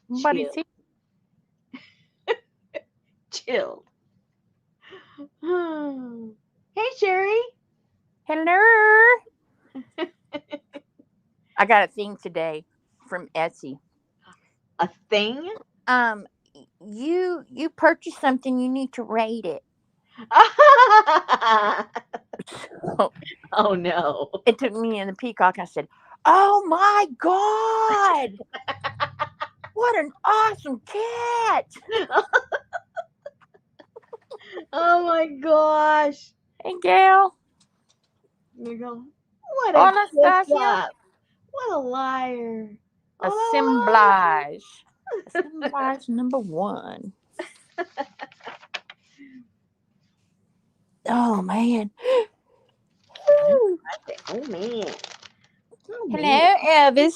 Somebody's Chill. Chilled. Hey, Sherry. Hello. I got a thing today from Etsy. A thing? Um, you purchased something. You need to rate it. So Oh no. it took me in the peacock. I said, "Oh my god, what an awesome cat!" Oh my gosh. Hey, Gail. You go, what a kiss Anastasia. up. What a liar. Oh, Assemblage. Assemblage number one. Oh man. Woo. oh man. Oh man. Hello, Elvis.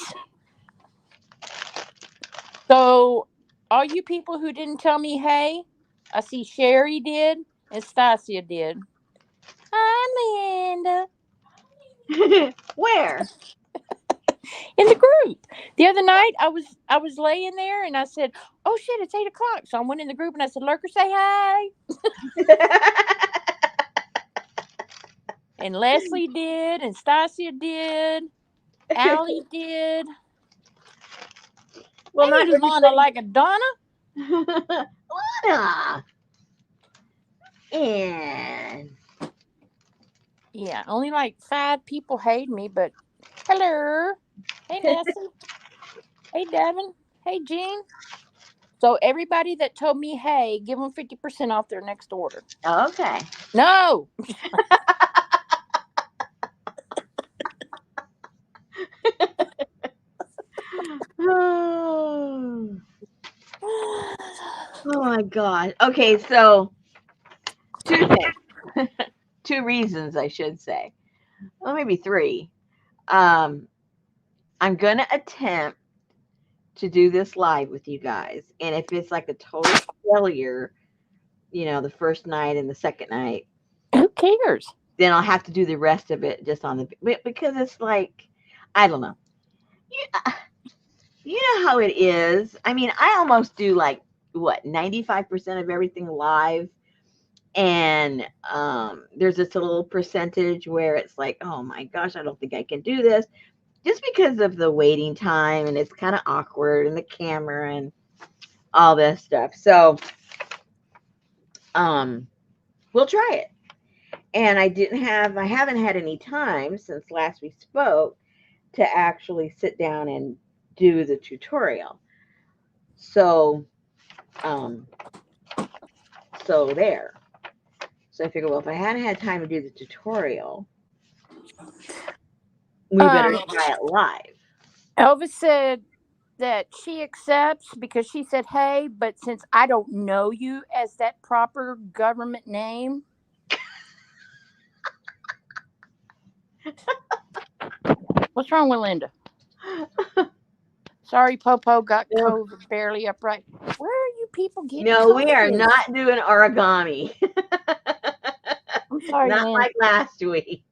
So, all you people who didn't tell me hey, I see Sherry did and Stasia did. Hi, Amanda. Where? In the group. The other night, I was laying there and I said, "Oh shit, it's 8 o'clock." So I went in the group and I said, "Lurker, say hi." And Leslie did, and Stasia did, Allie did. Well, not Hey, Lana, everybody. like a Donna. Lana. And Yeah, only like 5 people hate me, but hello. Hey, Nessie. Hey, Devin. Hey, Jean. So everybody that told me, hey, give them 50% off their next order. okay. No. Oh, oh my God. Okay, so two things, two reasons I should say. Well, maybe three. Um, I'm gonna attempt to do this live with you guys, and if it's like a total failure, the first night and the second night, Who cares? then I'll have to do the rest of it just on because it's like I don't know. You, you know how it is. I mean, I almost do like what 95% of everything live, and there's just a little percentage where it's like, oh my gosh, I don't think I can do this, just because of the waiting time and it's kind of awkward and the camera and all this stuff. So um, we'll try it. And I haven't had any time since last we spoke to actually sit down and do the tutorial. So, um, so there. So I figured, well, if I hadn't had time to do the tutorial, we better Um, try it live. Elvis said that she accepts because she said, hey, but since I don't know you as that proper government name, what's wrong with Linda? Sorry, Popo got No, COVID barely upright. Where are you people getting no, we are COVID? not doing origami. I'm sorry, Not Linda. like last week.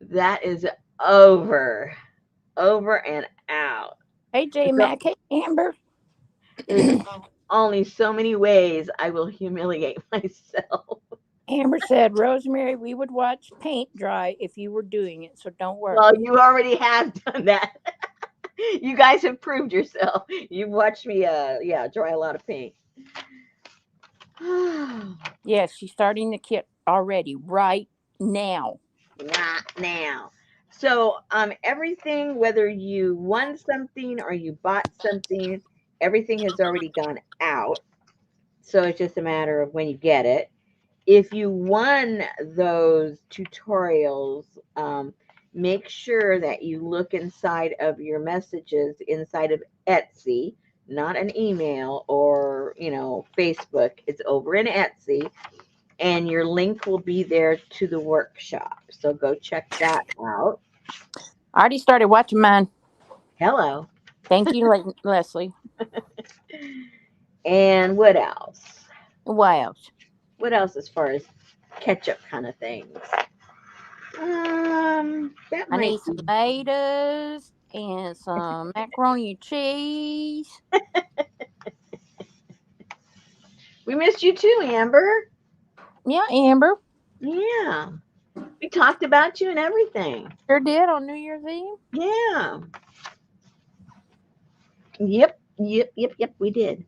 That is over. Over and out. AJ So Mack, hey, Amber. there's only so many ways I will humiliate myself. Amber said, Rosemary, we would watch paint dry if you were doing it, so don't Well, worry. you already have done that. You guys have proved yourself. You've watched me dry a lot of paint. Yes, she's starting the kit already, right now. Not now. So, everything, whether you won something or you bought something, everything has already gone out. So it's just a matter of when you get it. If you won those tutorials, make sure that you look inside of your messages inside of Etsy, not an email or, Facebook. It's over in Etsy, and your link will be there to the workshop. So go check that out. I already started watching mine. Hello. Thank you, Leslie. And what else? What else? What else as far as ketchup kind of things? That I might need some be. tomatoes and some macaroni and cheese. We missed you too, Amber. Yeah, Amber. Yeah. We talked about you and everything. Sure did on New Year's Eve. Yeah. Yep, we did.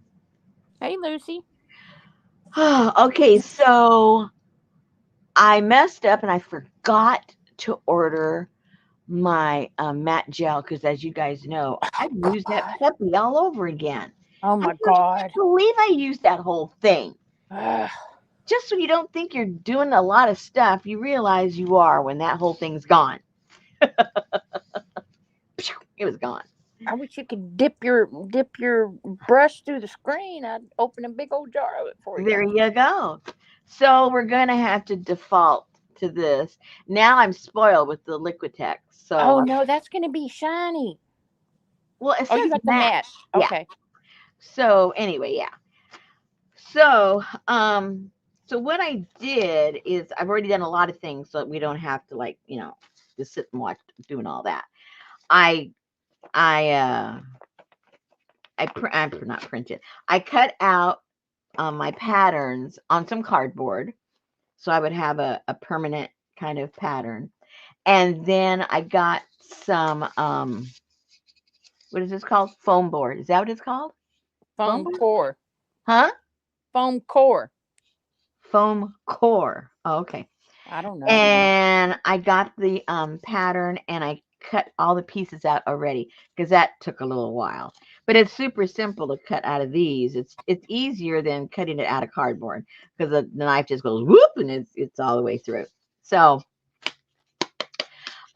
Hey, Lucy. Okay, so I messed up and I forgot to order my matte gel because, as you guys know, I used that God. puppy all over again. Oh I my can't God. believe I used that whole thing. Ugh. Just so you don't think you're doing a lot of stuff, you realize you are when that whole thing's gone. It was gone. I wish you could dip your brush through the screen. I'd open a big old jar of it for you. There you go. So we're gonna have to default to this. Now I'm spoiled with the Liquitex. Oh So no, that's gonna be shiny. well, it Oh, you says got the matte. matte. Yeah. Okay. So anyway, yeah. So so what I did is I've already done a lot of things so that we don't have to like, just sit and watch doing all that. I I I'm not printed. I cut out my patterns on some cardboard so I would have a permanent kind of pattern. And then I got some what is this called? Foam board. Is that what it's called? Foam Foam board? core. Huh? Foam core. Foam core. Oh, okay. I don't know. And I got the pattern and I cut all the pieces out already because that took a little while. But it's super simple to cut out of these. It's easier than cutting it out of cardboard because the knife just goes whoop and it's all the way through. So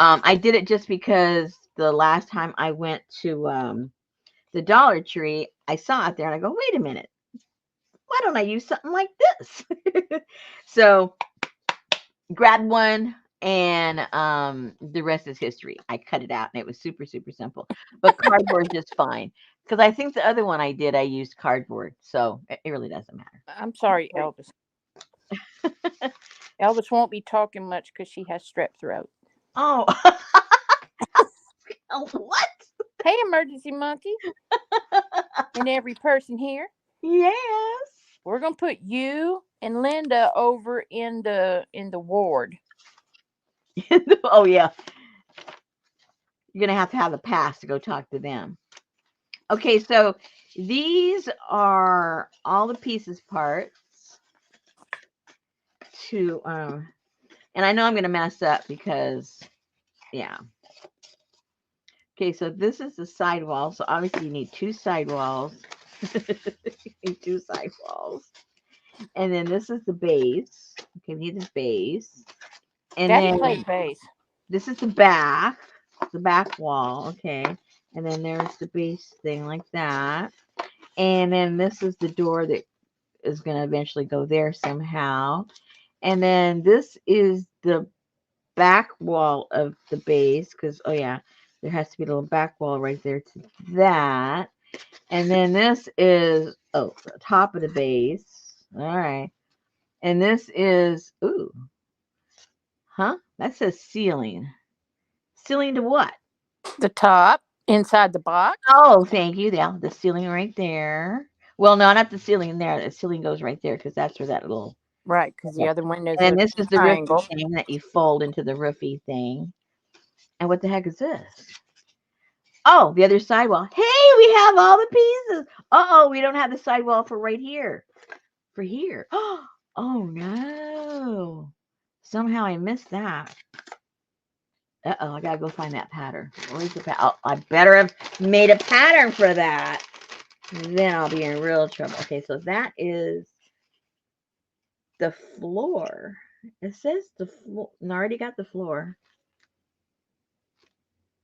I did it just because the last time I went to the Dollar Tree, I saw it there and I go, wait a minute, why don't I use something like this? So grabbed one and the rest is history. I cut it out and it was super, super simple. But cardboard is just fine. Because I think the other one I did, I used cardboard. So it really doesn't matter. I'm sorry, Elvis. Elvis won't be talking much because she has strep throat. Oh, what? Hey, emergency monkey, and every person here. Yes. We're gonna put you and Linda over in the ward. Oh, yeah. You're going to have a pass to go talk to them. Okay, so these are all the pieces parts to, and I know I'm going to mess up because, yeah. Okay, so this is the sidewall. So obviously you need two sidewalls. You need two sidewalls. And then this is the base. Okay, we need the base. And Daddy then played bass. this is the back wall. Okay. And then there's the base thing like that. And then this is the door that is going to eventually go there somehow. And then this is the back wall of the base because, oh, yeah, there has to be a little back wall right there to that. And then this is, oh, the top of the base. All right. And this is, ooh, huh? That says ceiling. Ceiling to what? The top inside the box. Oh, thank you. Yeah, the ceiling right there. Well, no, not the ceiling there. The ceiling goes right there because that's where that little. Right, because the other window's And then a this is the roofy triangle. thing that you fold into the roofy thing. And what the heck is this? Oh, the other sidewall. Hey, we have all the pieces. Uh-oh, we don't have the sidewall for right here. For here. Oh, no. Somehow I missed that. Uh-oh, I gotta go find that pattern. Where's the pattern? Oh, I better have made a pattern for that. Then I'll be in real trouble. Okay, so that is the floor. It says the floor. I already got the floor.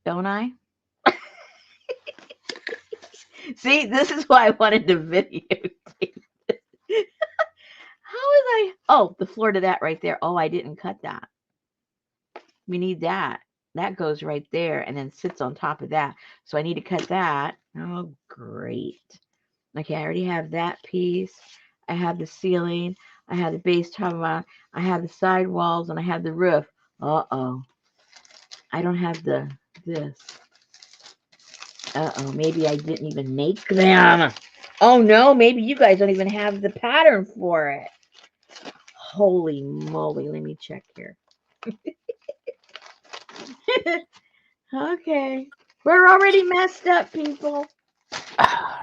Don't I? See, this is why I wanted to videotape this. How was I? Oh, the floor to that right there. Oh, I didn't cut that. We need that. That goes right there and then sits on top of that. So I need to cut that. Oh, great. Okay, I already have that piece. I have the ceiling. I have the base top. I have the side walls and I have the roof. Uh-oh. I don't have this. Uh-oh, maybe I didn't even make them. Oh no, maybe you guys don't even have the pattern for it. Holy moly, let me check here. Okay. We're already messed up, people. Oh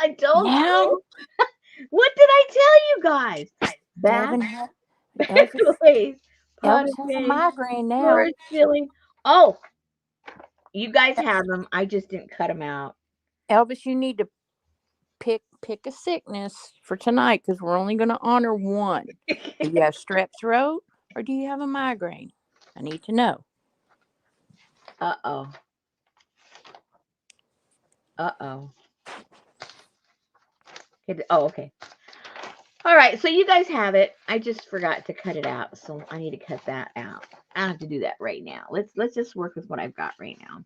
I no! told Now, you. What did I tell you guys? Bath, Devin, bath Elvis, ways, pot Elvis of has a pain, migraine now. storage filling. Oh, you guys have them. I just didn't cut them out. Elvis, you need to pick a sickness for tonight because we're only going to honor one. Do you have strep throat or do you have a migraine? I need to know. Uh-oh. Uh-oh. Oh, okay. All right, so you guys have it. I just forgot to cut it out, so I need to cut that out. I don't have to do that right now. Let's just work with what I've got right now.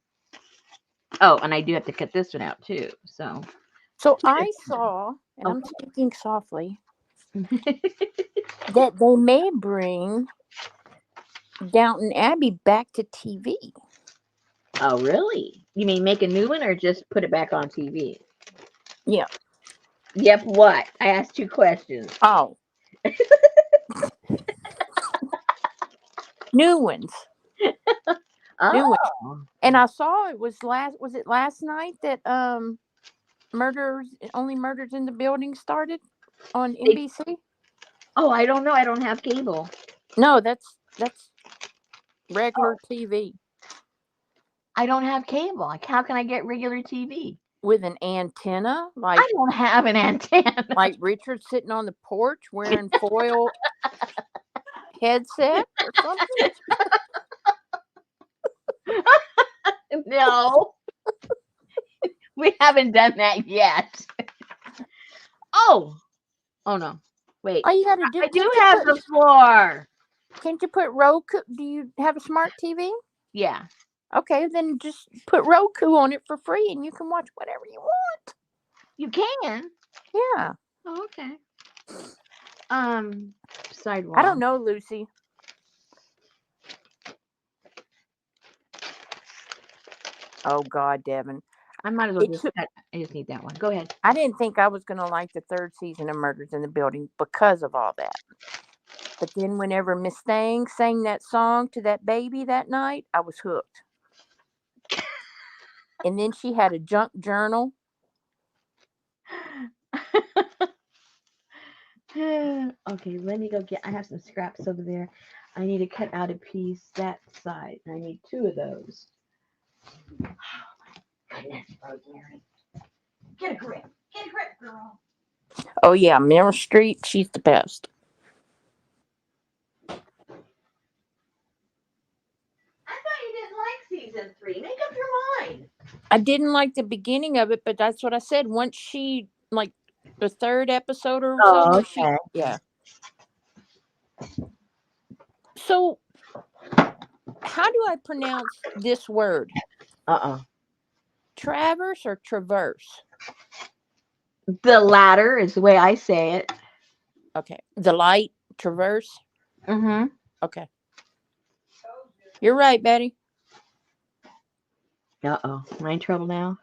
Oh, and I do have to cut this one out too. So I saw, and I'm okay. speaking softly, that they may bring Downton Abbey back to TV. Oh, really? You mean make a new one or just put it back on TV? Yeah. Yep, what? I asked 2 questions. Oh. New ones. New ones. Oh. And I saw it was last night that only murders in the building started on NBC? Oh, I don't know. I don't have cable. No, that's regular Oh, TV I don't have cable. Like, how can I get regular TV? with an antenna, I don't have an antenna. like Richard sitting on the porch wearing foil headset or something. No, we haven't done that yet. Oh, oh no. Wait, All you got to do, I do have the floor. can't you put Roku? Do you have a smart TV? Yeah, Okay, then just put Roku on it for free and you can watch whatever you want. you can. Yeah. Oh, okay. Sidewalk. I don't know, Lucy. Oh God, Devin. I might as well It just took, cut. I just need that one. Go ahead. I didn't think I was going to like the 3rd season of Murders in the Building because of all that. But then whenever Miss Thang sang that song to that baby that night, I was hooked. And then she had a junk journal. Okay, let me go get. I have some scraps over there. I need to cut out a piece that side. I need 2 of those. Oh my goodness, Rosemary. Get a grip. Get a grip, girl. Oh yeah, Meryl Streep, she's the best. I thought you didn't like season 3. Make up your mind. I didn't like the beginning of it, but that's what I said. Once she, like, the 3rd episode or so, Oh, where she, okay. yeah. So, how do I pronounce this word? Traverse or traverse? The latter is the way I say it. Okay. The light, traverse? Mm-hmm. Okay. You're right, Betty. Uh-oh. Am I in trouble now?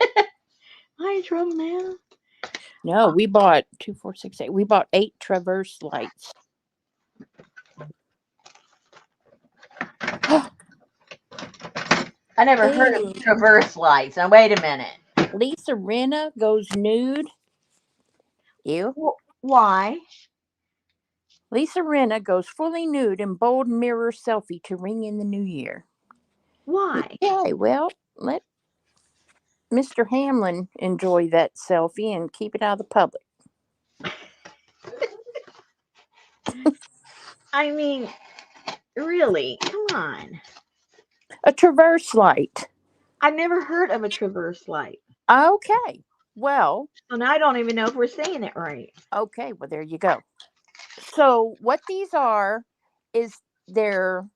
Am I in trouble now? No, we bought 2, 4, 6, 8. We bought 8 traverse lights. I never heard of traverse lights. Now, wait a minute. Lisa Rinna goes nude. Ew. Why? Lisa Rinna goes fully nude in bold mirror selfie to ring in the new year. Why? Okay, well, let Mr. Hamlin enjoy that selfie and keep it out of the public. I mean, really? Come on. A traverse light. I've never heard of a traverse light. Okay. Well. So now I don't even know if we're saying it right. Okay, well, there you go. So what these are is they're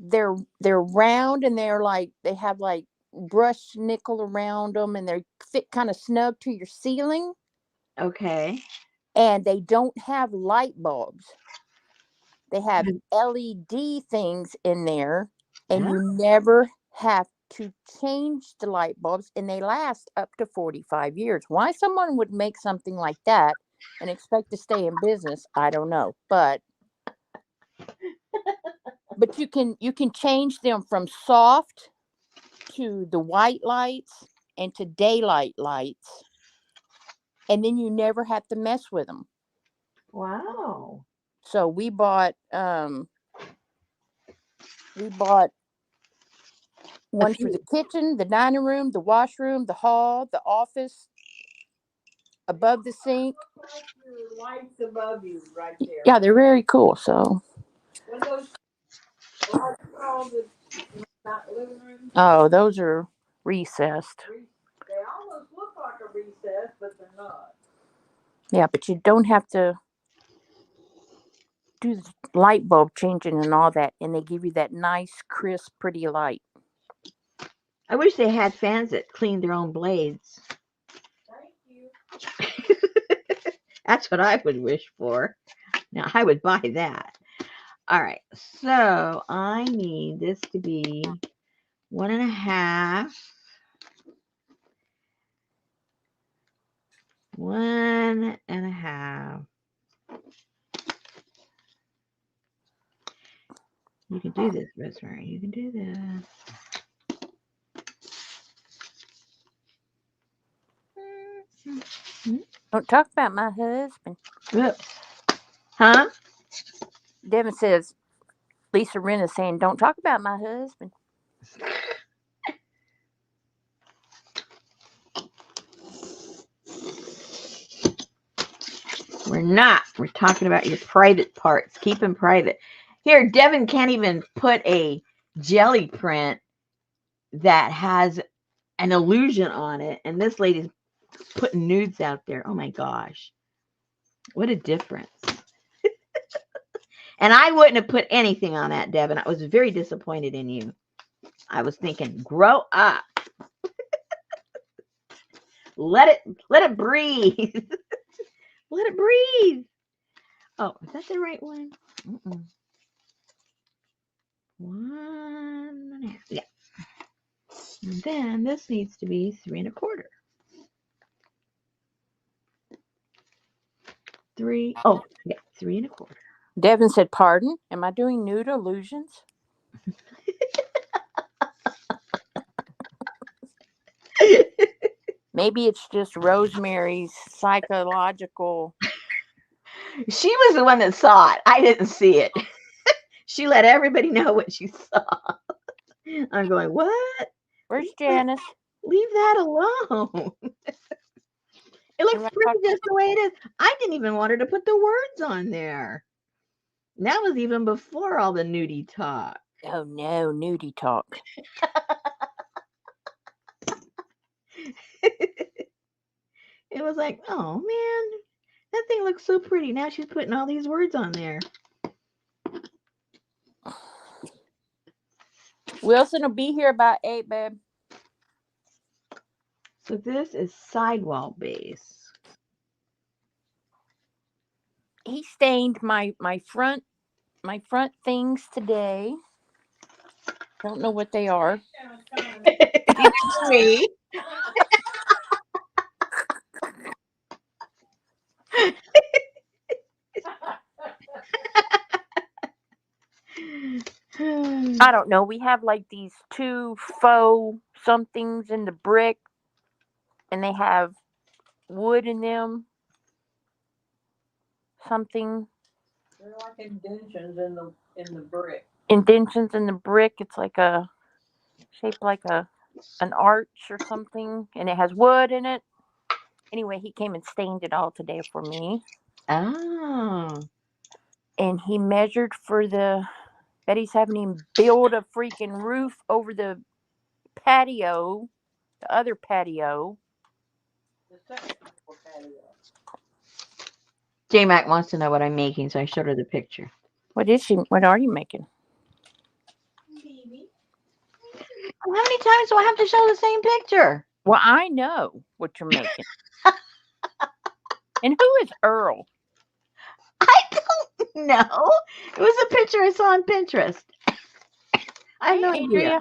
round and they're like, they have like brushed nickel around them and they fit kind of snug to your ceiling. Okay. And they don't have light bulbs. They have LED things in there And you never have to change the light bulbs, and they last up to 45 years. Why someone would make something like that and expect to stay in business, I don't know. But you can change them from soft to the white lights and to daylight lights, and then you never have to mess with them. Wow. So we bought one for the kitchen, the dining room, the washroom, the hall, the office, above the sink. Your lights above you right there. Yeah, they're very cool. So. What are those lights called in that living room? Oh, those are recessed. They almost look like a recess, but they're not. Yeah, but you don't have to do the light bulb changing and all that, and they give you that nice, crisp, pretty light. I wish they had fans that cleaned their own blades. Thank you. That's what I would wish for. Now, I would buy that. All right, so I need this to be 1.5. 1.5. You can do this, Rosemary. You can do this. Don't talk about my husband. Oops. Huh? Devin says, Lisa Wren is saying, don't talk about my husband. We're not. We're talking about your private parts. Keep them private. Here, Devin can't even put a jelly print that has an illusion on it. And this lady's putting nudes out there. Oh my gosh. What a difference. And I wouldn't have put anything on that, Devin. I was very disappointed in you. I was thinking, grow up. Let it breathe. Let it breathe. Oh, is that the right one? 1.5. Yeah. And then this needs to be 3.25. 3. Oh, yeah, 3.25. Devin said, pardon? Am I doing nude illusions? Maybe it's just Rosemary's psychological. She was the one that saw it. I didn't see it. She let everybody know what she saw. I'm going, what? Where's Janice? Leave that alone. It looks pretty just the way it is. I didn't even want her to put the words on there. That was even before all the nudie talk. Oh no, nudie talk. It was like, oh man, that thing looks so pretty. Now she's putting all these words on there. Wilson will be here about 8, babe. So this is sidewall base. He stained my front things today. Don't know what they are. Me. I don't know. We have like these 2 faux somethings in the brick, and they have wood in them. Something. They're like indentions in the brick. Indentions in the brick. It's like a shaped like an arch or something, and it has wood in it. Anyway, he came and stained it all today for me. Oh. And he measured for Betty's having him build a freaking roof over the patio, the other patio. The second floor patio. J Mac wants to know what I'm making, so I showed her the picture. What are you making? Baby. How many times do I have to show the same picture? Well, I know what you're making. And who is Earl? I don't know. It was a picture I saw on Pinterest. I have Hey, no idea. Andrea.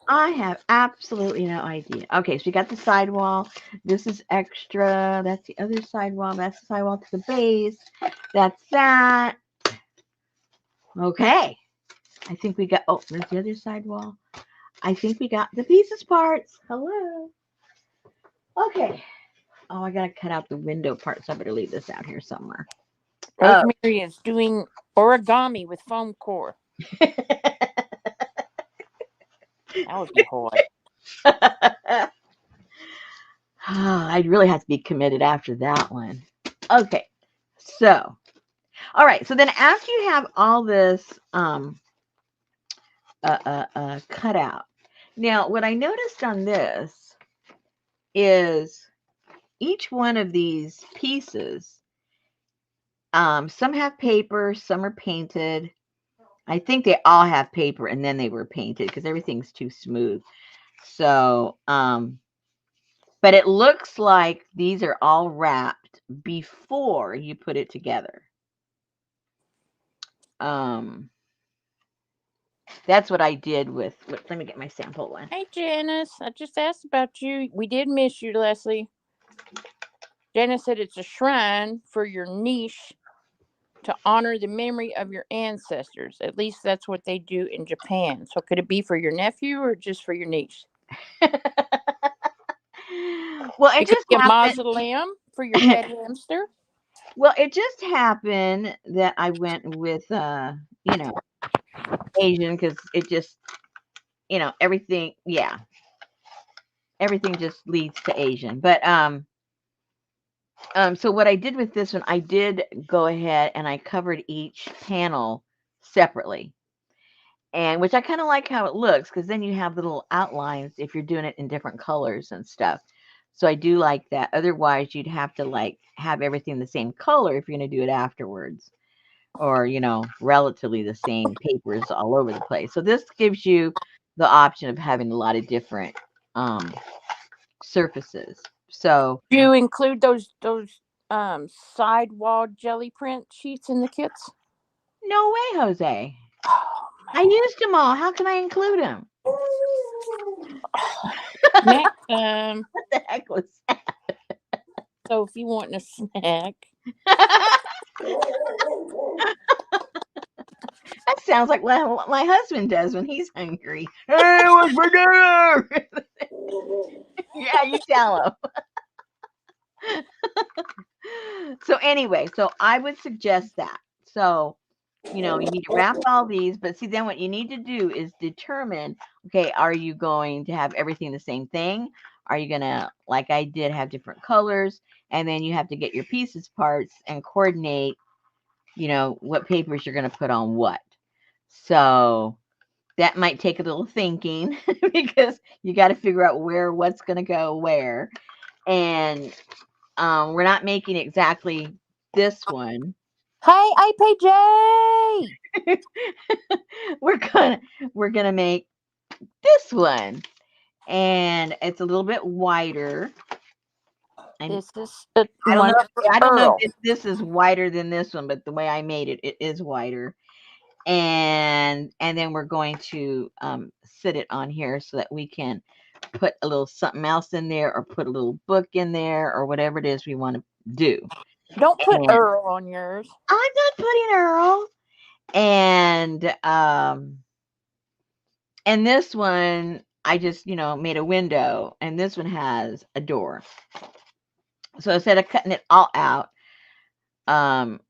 I have absolutely no idea. Okay, so we got the sidewall. This is extra. That's the other sidewall. That's the sidewall to the base. That's that. Okay. I think we got, oh, there's the other sidewall. I think we got the pieces parts. Hello. Okay. Oh, I got to cut out the window part, so I better leave this out here somewhere. Oh. Rosemary is doing origami with foam core. That would be hard. I'd really have to be committed after that one. Okay. So, all right. So then after you have all this cut out, now what I noticed on this is each one of these pieces, some have paper, some are painted. I think they all have paper and then they were painted because everything's too smooth. So, but it looks like these are all wrapped before you put it together. That's what I did with, let me get my sample one. Hey, Janice. I just asked about you. We did miss you, Leslie. Janice said it's a shrine for your niche to honor the memory of your ancestors. At least that's what they do in Japan. So could it be for your nephew or just for your niece? Well, it It could just be a happened. mausoleum for your pet hamster. Well, it just happened that I went with, Asian because it just, everything, yeah, everything just leads to Asian. But so what I did with this one, I did go ahead and I covered each panel separately, and which I kind of like how it looks because then you have little outlines if you're doing it in different colors and stuff. So I do like that. Otherwise, you'd have to like have everything the same color if you're going to do it afterwards, or relatively the same papers all over the place. So this gives you the option of having a lot of different surfaces. So Do you include those sidewall jelly print sheets in the kits? no way, Jose. Oh I used them all. How can I include them? man. Snack time. What the heck was that? So if you want a snack. That sounds like what my husband does when he's hungry. Hey, what's for dinner? Yeah, you tell him. So anyway, so I would suggest that. So, you need to wrap all these, but see, then what you need to do is determine, okay, are you going to have everything the same thing? Are you going to, like I did, have different colors? And then you have to get your pieces parts and coordinate, what papers you're going to put on what. So that might take a little thinking because you got to figure out what's going to go where. And we're not making exactly this one. Hey, APJ! we're gonna make this one, and it's a little bit wider. And This is the I don't one know. for I don't know Earl. if this is wider than this one, but the way I made it, it is wider. And then we're going to sit it on here so that we can put a little something else in there, or put a little book in there, or whatever it is we want to do. Don't put And Earl on yours. I'm not putting Earl. And this one, I just, made a window, and this one has a door. So instead of cutting it all out,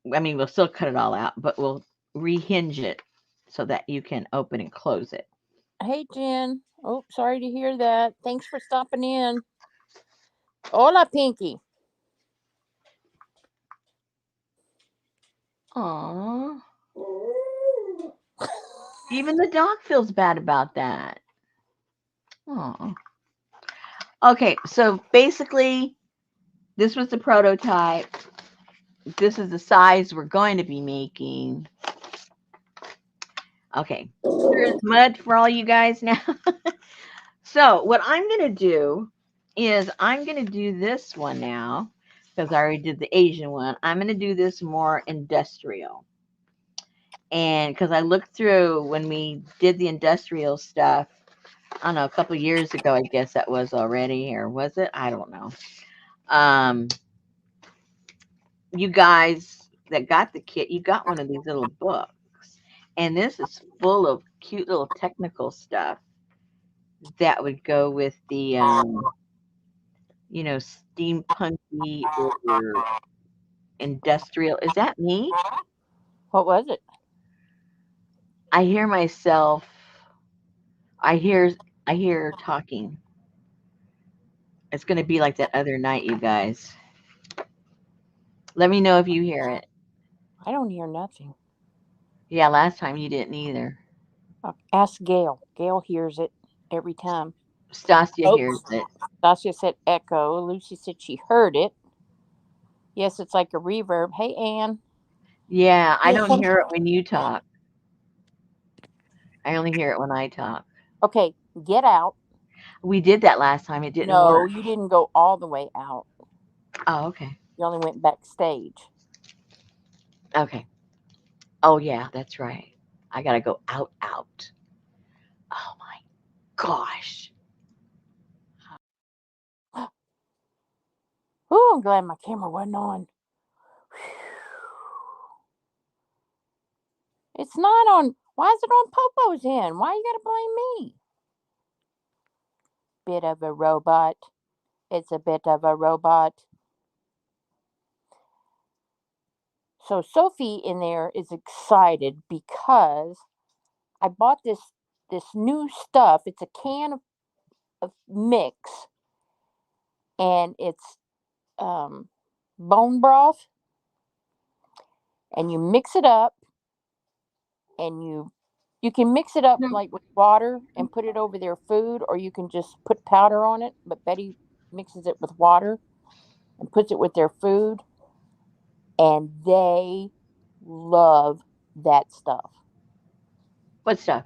we'll still cut it all out, but we'll rehinge it so that you can open and close it. Hey, Jen. Oh, sorry to hear that. Thanks for stopping in. Hola, Pinky. Aww. Even the dog feels bad about that. Aww. Okay, so basically, this was the prototype. This is the size we're going to be making. Okay, there's mud for all you guys now. So what I'm going to do is I'm going to do this one now because I already did the Asian one. I'm going to do this more industrial. And because I looked through when we did the industrial stuff, I don't know, a couple years ago, I guess that was already, or was it? I don't know. You guys that got the kit, you got one of these little books. And this is full of cute little technical stuff that would go with the, steampunky or industrial. Is that me? What was it? I hear myself. I hear talking. It's going to be like that other night, you guys. Let me know if you hear it. I don't hear nothing. Yeah, last time you didn't either. Ask Gail. Gail hears it every time. Stasia Oh, hears it. Sasha said echo. Lucy said she heard it. Yes, it's like a reverb. Hey, Ann. Yeah, I don't hear it when you talk. I only hear it when I talk. Okay, get out. We did that last time. It didn't No, work. you didn't go all the way out. Oh, okay. You only went backstage. Okay. Oh, yeah, that's right. I got to go out. Oh, my gosh. Oh, I'm glad my camera wasn't on. It's not on. Why is it on Popo's end? Why you gotta blame me? Bit of a robot. It's a bit of a robot. So Sophie in there is excited because I bought this new stuff. It's a can of mix, and it's bone broth, and you mix it up, and you can mix it up No. like with water and put it over their food, or you can just put powder on it. But Betty mixes it with water and puts it with their food, and they love that stuff. What stuff?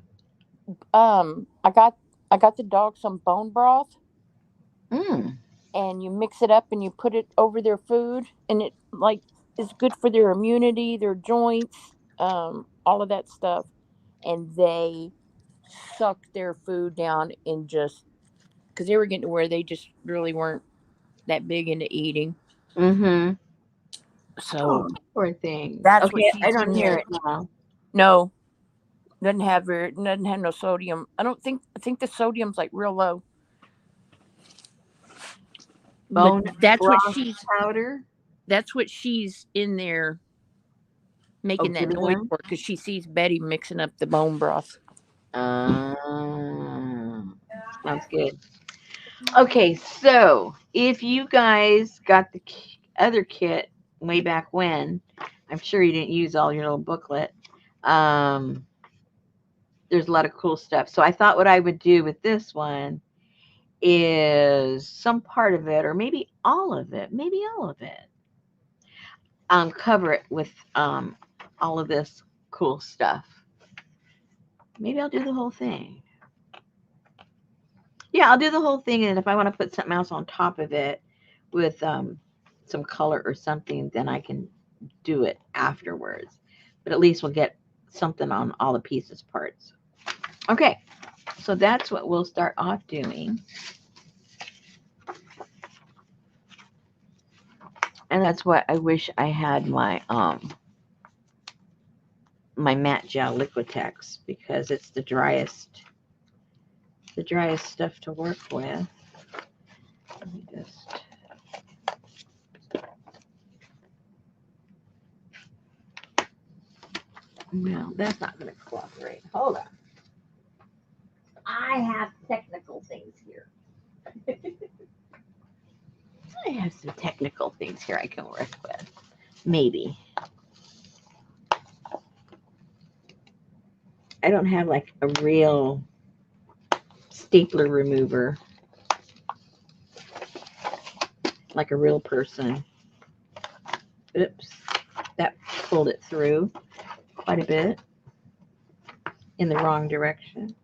I got the dog some bone broth, Mm. and you mix it up and you put it over their food, and it like is good for their immunity, their joints, all of that stuff, and they suck their food down in just because they were getting to where they just really weren't that big into eating. Mm-hmm. So Oh, poor things. that's what Okay, I she's don't in hear there. it now. No, doesn't have no sodium. I think the sodium's like real low. But Bone broth powder. that's what she's in there Oh, making that giving noise them. for because she sees Betty mixing up the bone broth. Sounds good. Okay, so if you guys got the other kit way back when, I'm sure you didn't use all your little booklet. Um, there's a lot of cool stuff. So I thought what I would do with this one is some part of it, or maybe all of it, cover it with all of this cool stuff. Maybe I'll do the whole thing. Yeah, I'll do the whole thing, and if I want to put something else on top of it with some color or something, then I can do it afterwards. But at least we'll get something on all the pieces parts. Okay, so that's what we'll start off doing. And that's what I wish I had my matte gel Liquitex, because it's the driest stuff to work with. Let me just no, that's not going to cooperate. Hold on. I have technical things here. I have some technical things here I can work with. Maybe. I don't have like a real stapler remover, like a real person. Oops. That pulled it through quite a bit in the wrong direction.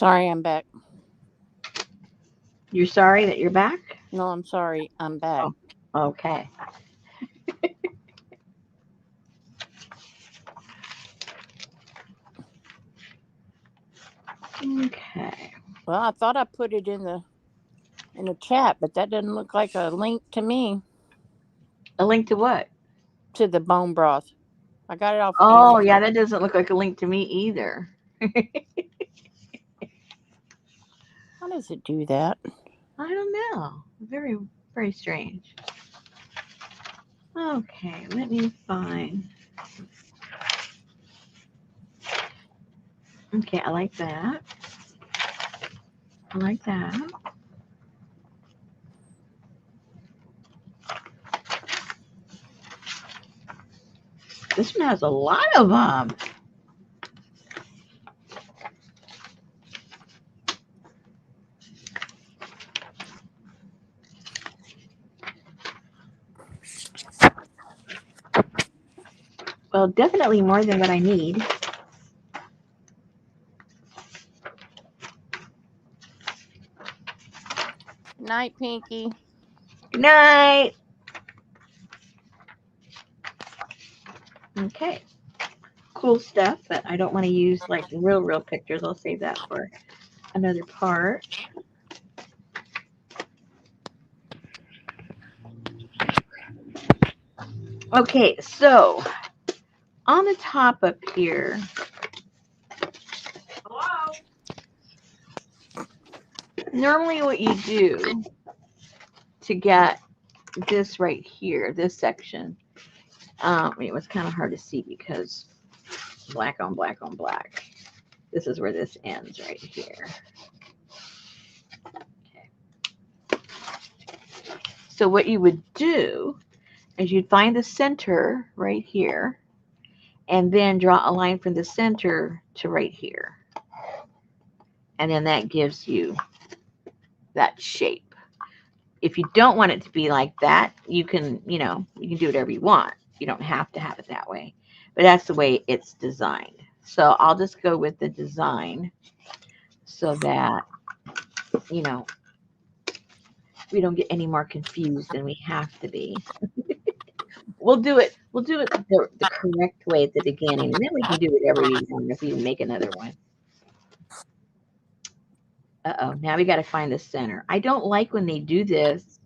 Sorry, I'm back. You're sorry that you're back? No, I'm sorry, I'm back. Oh, okay. Okay. Well, I thought I put it in the chat, but that doesn't look like a link to me A link to what? to the bone broth. I got it off of Oh, Amazon. yeah, that doesn't look like a link to me either. How does it do that? I don't know. Very, very strange. Okay, let me find. Okay, I like that. I like that. This one has a lot of them. Well, definitely more than what I need. Good night, Pinky. Good night. Okay. Cool stuff, but I don't want to use like real pictures. I'll save that for another part. Okay, so on the top up here, Hello? normally what you do to get this right here, this section, it was kind of hard to see because black on black on black. This is where this ends right here. Okay. So what you would do is you'd find the center right here and then draw a line from the center to right here. And then that gives you that shape. If you don't want it to be like that, you can, you can do whatever you want. You don't have to have it that way. But that's the way it's designed. So I'll just go with the design so that, we don't get any more confused than we have to be. We'll do it the correct way at the beginning, and then we can do whatever we want if we make another one. Uh-oh, now we got to find the center. I don't like when they do this.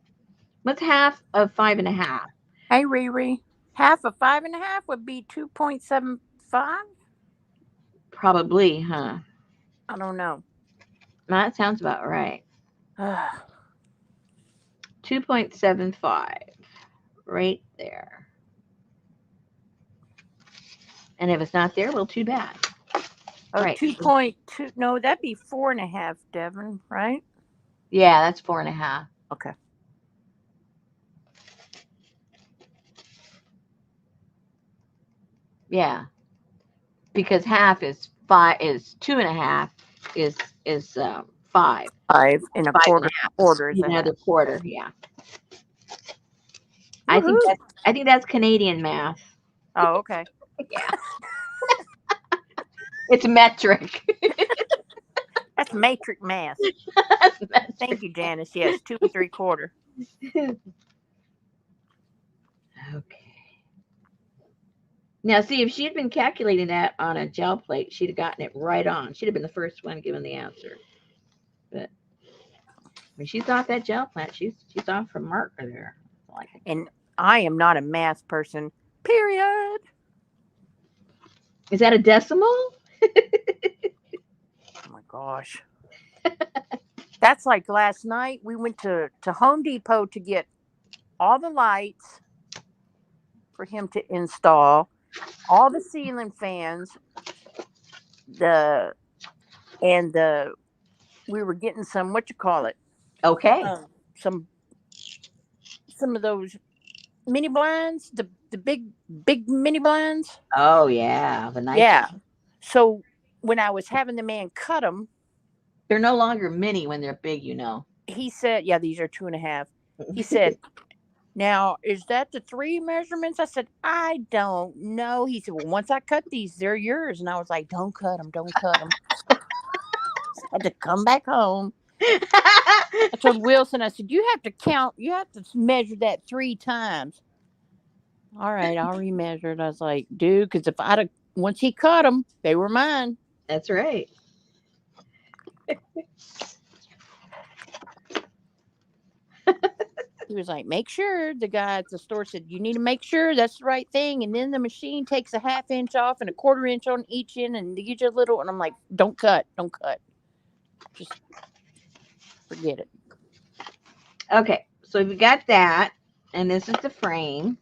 What's half of 5.5? Hey, Riri. Half of 5.5 would be 2.75. Probably, huh? I don't know. That sounds about right. 2.75, right there. And if it's not there, well, too bad. Oh, Right. 2.2. No, that'd be 4.5, Devin, right? Yeah, that's 4.5. Okay. Yeah, because half is 2.5 is 5. 5 and a quarter. 5.5. Quarter is a half. Another quarter. Yeah. Woohoo. I think that's Canadian math. Oh, okay. Yeah. It's metric. That's matrix math. That's metric. Thank you, Janice. Yes, 2 3/4. Okay. Now, see, if she had been calculating that on a gel plate, she'd have gotten it right on. She'd have been the first one given the answer. But when she's off that gel plate, she's off her marker there. And I am not a math person, period. Is that a decimal? Oh, my gosh. That's like last night. We went to Home Depot to get all the lights for him to install, all the ceiling fans, we were getting some, Okay. Some of those mini blinds, the big mini blinds. Oh, yeah. The nice. Yeah. So when I was having the man cut them, they're no longer mini when they're big, he said, yeah, these are 2.5. He said, now, is that the 3 measurements? I said, I don't know. He said, well, once I cut these, they're yours. And I was like, don't cut them. Don't cut them. had to come back home. I told Wilson, I said, you have to measure that 3 times. All right, I'll remeasure it. I was like, dude, because once he caught them, they were mine. That's right. He was like, make sure. The guy at the store said, you need to make sure that's the right thing. And then the machine takes a 1/2 inch off and a 1/4 inch on each end and gives you a little. And I'm like, don't cut. Just forget it. Okay, so we got that, and this is the frame.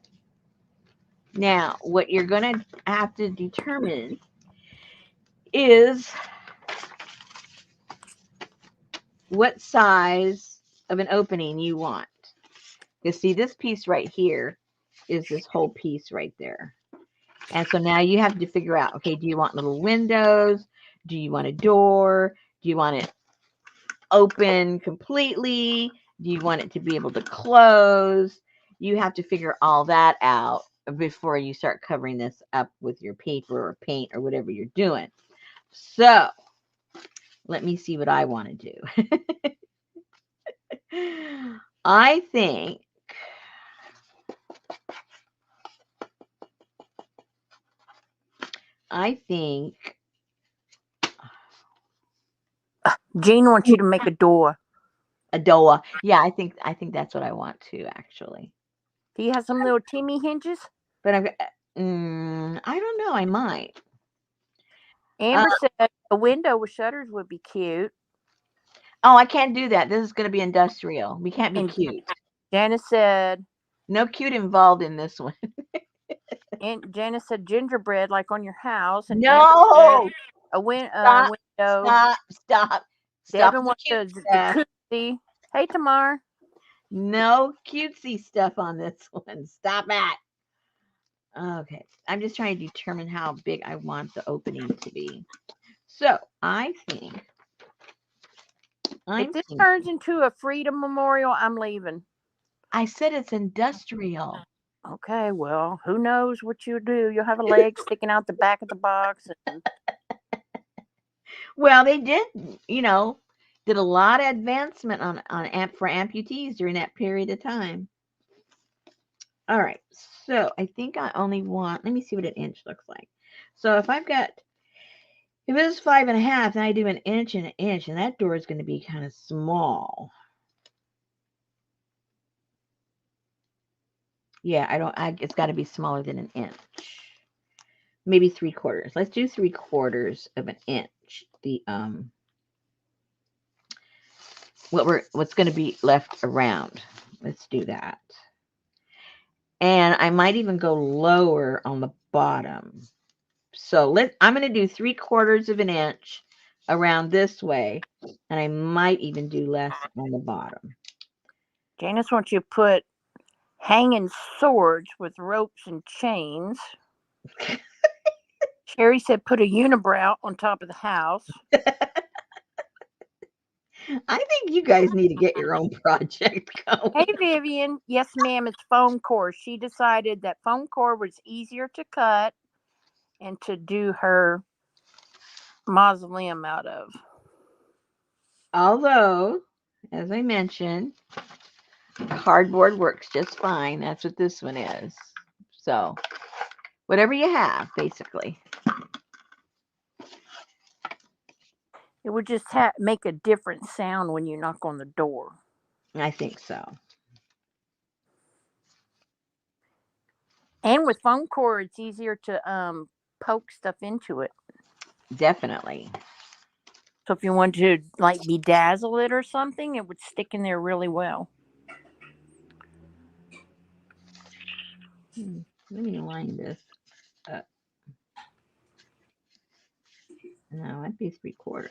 Now, what you're going to have to determine is what size of an opening you want. You see, this piece right here is this whole piece right there. And so now you have to figure out, okay, do you want little windows? Do you want a door? Do you want it open completely? Do you want it to be able to close? You have to figure all that out before you start covering this up with your paper or paint or whatever you're doing. So let me see what I want to do. I think Jean wants you to make a door. a door. Yeah, I think that's what I want to actually. Do you have some little Timmy hinges? But I don't know. I might. Amber said a window with shutters would be cute. Oh, I can't do that. This is going to be industrial. We can't be And cute. Janice said, No cute involved in this one. and Janice said gingerbread like on your house. And No. a Stop. window. Stop. Devin wants the the cookie. Hey, Tamar. No cutesy stuff on this one. Stop it. Okay. I'm just trying to determine how big I want the opening to be. So I think. If this turns into a freedom memorial, I'm leaving. I said it's industrial. Okay, well, who knows what you'll do? You'll have a leg sticking out the back of the box. Well, they did a lot of advancement for amputees during that period of time. All right, so I think I only want, let me see what an inch looks like. So if it was 5.5, then I do an inch and an inch, and that door is going to be kind of small. Yeah, it's got to be smaller than an inch. Maybe 3/4. Let's do 3/4 of an inch. What's going to be left around. Let's do that. And I might even go lower on the bottom. So I'm going to do 3/4 of an inch around this way, and I might even do less on the bottom. Janice wants you to put hanging swords with ropes and chains. Sherry said put a unibrow on top of the house. I think you guys need to get your own project going. Hey, Vivian. Yes, ma'am. It's foam core. She decided that foam core was easier to cut and to do her mausoleum out of. Although, as I mentioned, cardboard works just fine. That's what this one is. So, whatever you have, basically. It would just make a different sound when you knock on the door. I think so. And with foam core, it's easier to poke stuff into it. Definitely. So if you want to bedazzle it or something, it would stick in there really well. Let me line this up. No, that'd be 3/4.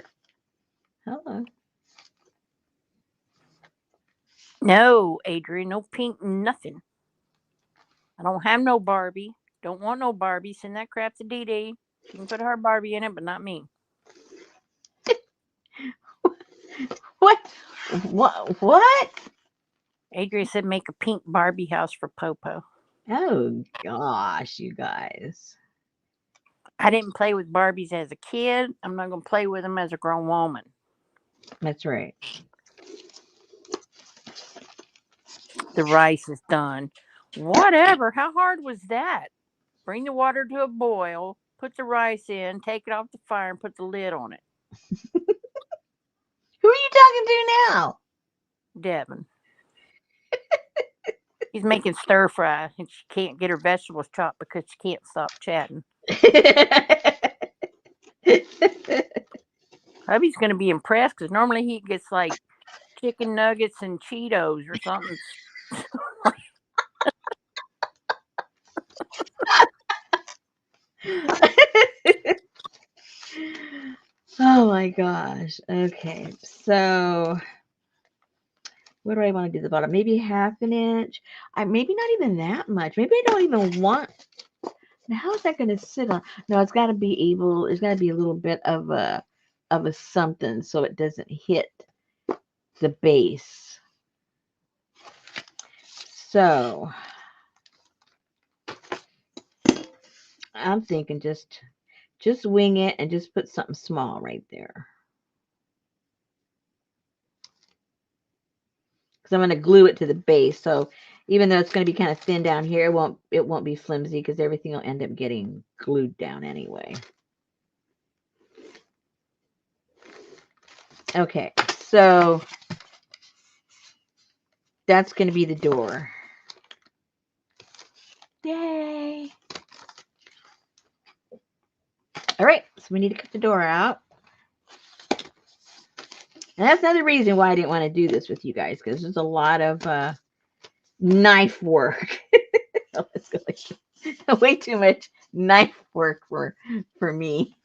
Hello. No, Adrian, no pink, nothing. I don't have no Barbie. Don't want no Barbie. Send that crap to Dee Dee. She can put her Barbie in it, but not me. What? Adrian said make a pink Barbie house for Popo. Oh, gosh, you guys. I didn't play with Barbies as a kid. I'm not going to play with them as a grown woman. That's right. The rice is done. Whatever. How hard was that? Bring the water to a boil, put the rice in, take it off the fire, and put the lid on it. Who are you talking to now? Devin. He's making stir fry, and she can't get her vegetables chopped because she can't stop chatting. Hubby's going to be impressed because normally he gets like chicken nuggets and Cheetos or something. Oh my gosh. Okay. So what do I want to do at the bottom? Maybe 1/2 inch. Maybe not even that much. Maybe I don't even want. Now, how is that going to sit on? No, it's got to be able. It's got to be a little bit of a something so it doesn't hit the base. So I'm thinking just wing it and just put something small right there. Because I'm going to glue it to the base. So even though it's going to be kind of thin down here, it won't be flimsy because everything will end up getting glued down anyway. Okay, so that's going to be the door. Yay! All right, so we need to cut the door out. And that's another reason why I didn't want to do this with you guys, because there's a lot of knife work. Let's go like way too much knife work for me.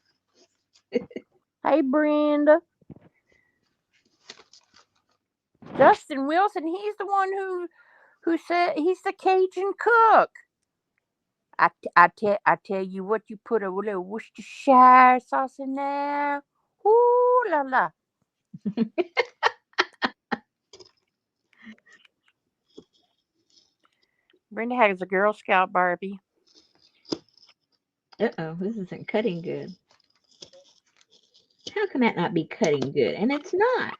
Hey, Brenda. Justin Wilson, he's the one who said he's the Cajun cook. I tell you what, you put a little Worcestershire sauce in there. Ooh la la. Brenda has a Girl Scout Barbie. Uh-oh, this isn't cutting good. How can that not be cutting good? And it's not.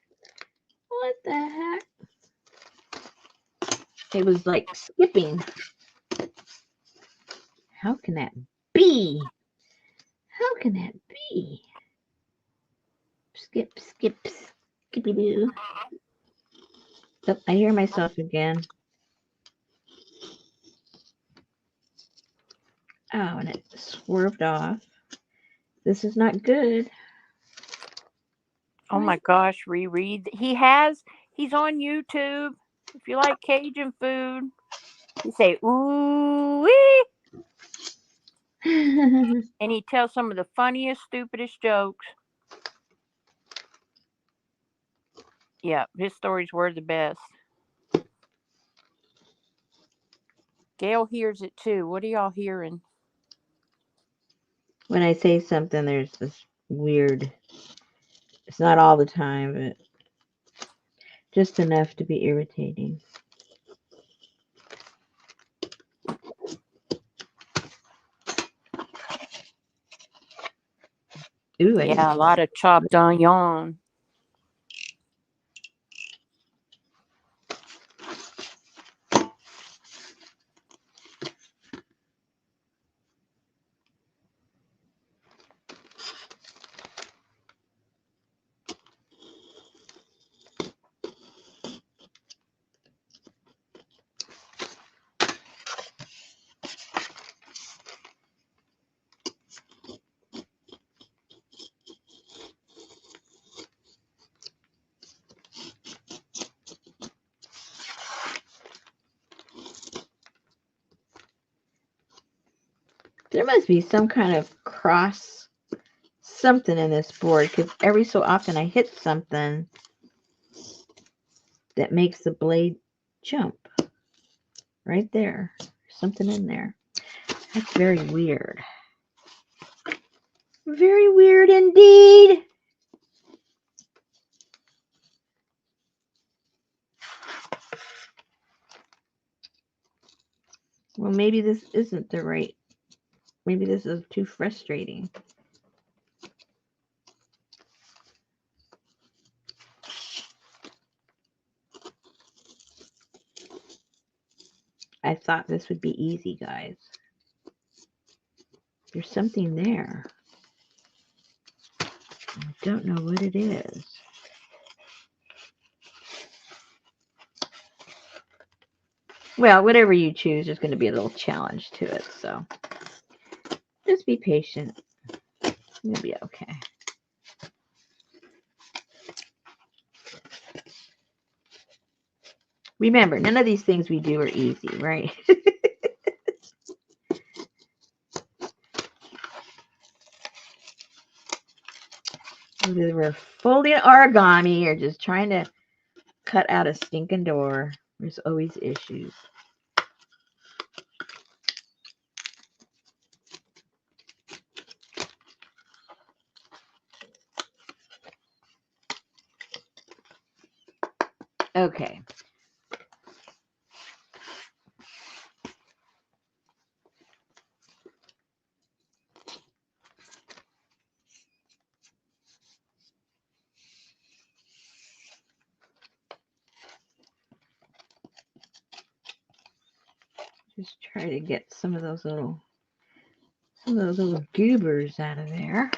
What the heck? It was like skipping. How can that be? How can that be? Skip, skip, skippy doo. Oh, I hear myself again. Oh, and it swerved off. This is not good. Oh my gosh, reread. He's on YouTube. If you like Cajun food, you say ooh wee, and he tells some of the funniest, stupidest jokes. Yeah, his stories were the best. Gail hears it too. What are y'all hearing? When I say something, there's this weird. It's not all the time, but just enough to be irritating. Ooh, Yeah, a lot of chopped onion. There must be some kind of cross something in this board because every so often I hit something that makes the blade jump. Right there. Something in there. That's very weird. Very weird indeed. Well, maybe this isn't the right. Maybe this is too frustrating. I thought this would be easy, guys. There's something there. I don't know what it is. Well, whatever you choose, there's going to be a little challenge to it. So just be patient. You'll be okay. Remember, none of these things we do are easy, right? Whether we're folding origami or just trying to cut out a stinking door, there's always issues. Okay. Just try to get some of those little goobers out of there.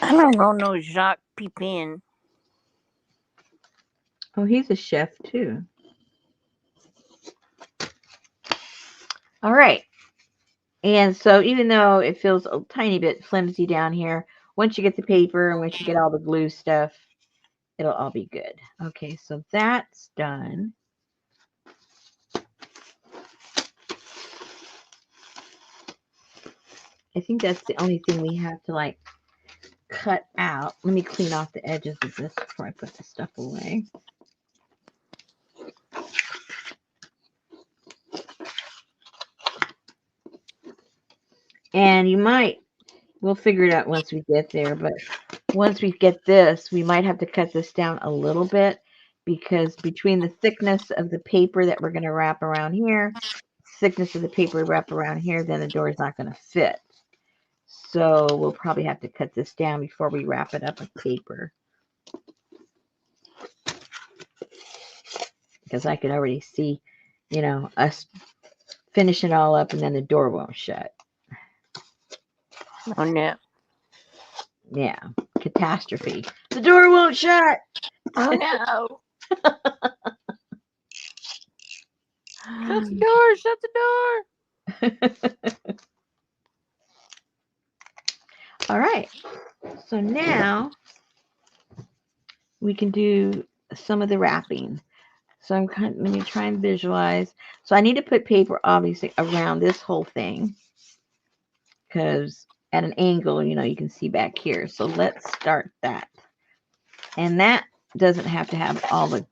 I don't know Jacques Pepin. Oh, he's a chef too. All right. And so even though it feels a tiny bit flimsy down here, once you get the paper and once you get all the glue stuff, it'll all be good. Okay, so that's done. I think that's the only thing we have to like cut out. Let me clean off the edges of this before I put the stuff away. And we'll figure it out once we get there, but once we get this, we might have to cut this down a little bit because between the thickness of the paper that we're going to wrap around here, thickness of the paper we wrap around here, then the door is not going to fit. So we'll probably have to cut this down before we wrap it up with paper. Because I could already see, us finish it all up and then the door won't shut. Oh no. Yeah, catastrophe. The door won't shut. Oh no. Shut the door, shut the door. All right. So now we can do some of the wrapping. So let me try and visualize. So I need to put paper obviously around this whole thing because at an angle, you can see back here. So let's start that. And that doesn't have to have all the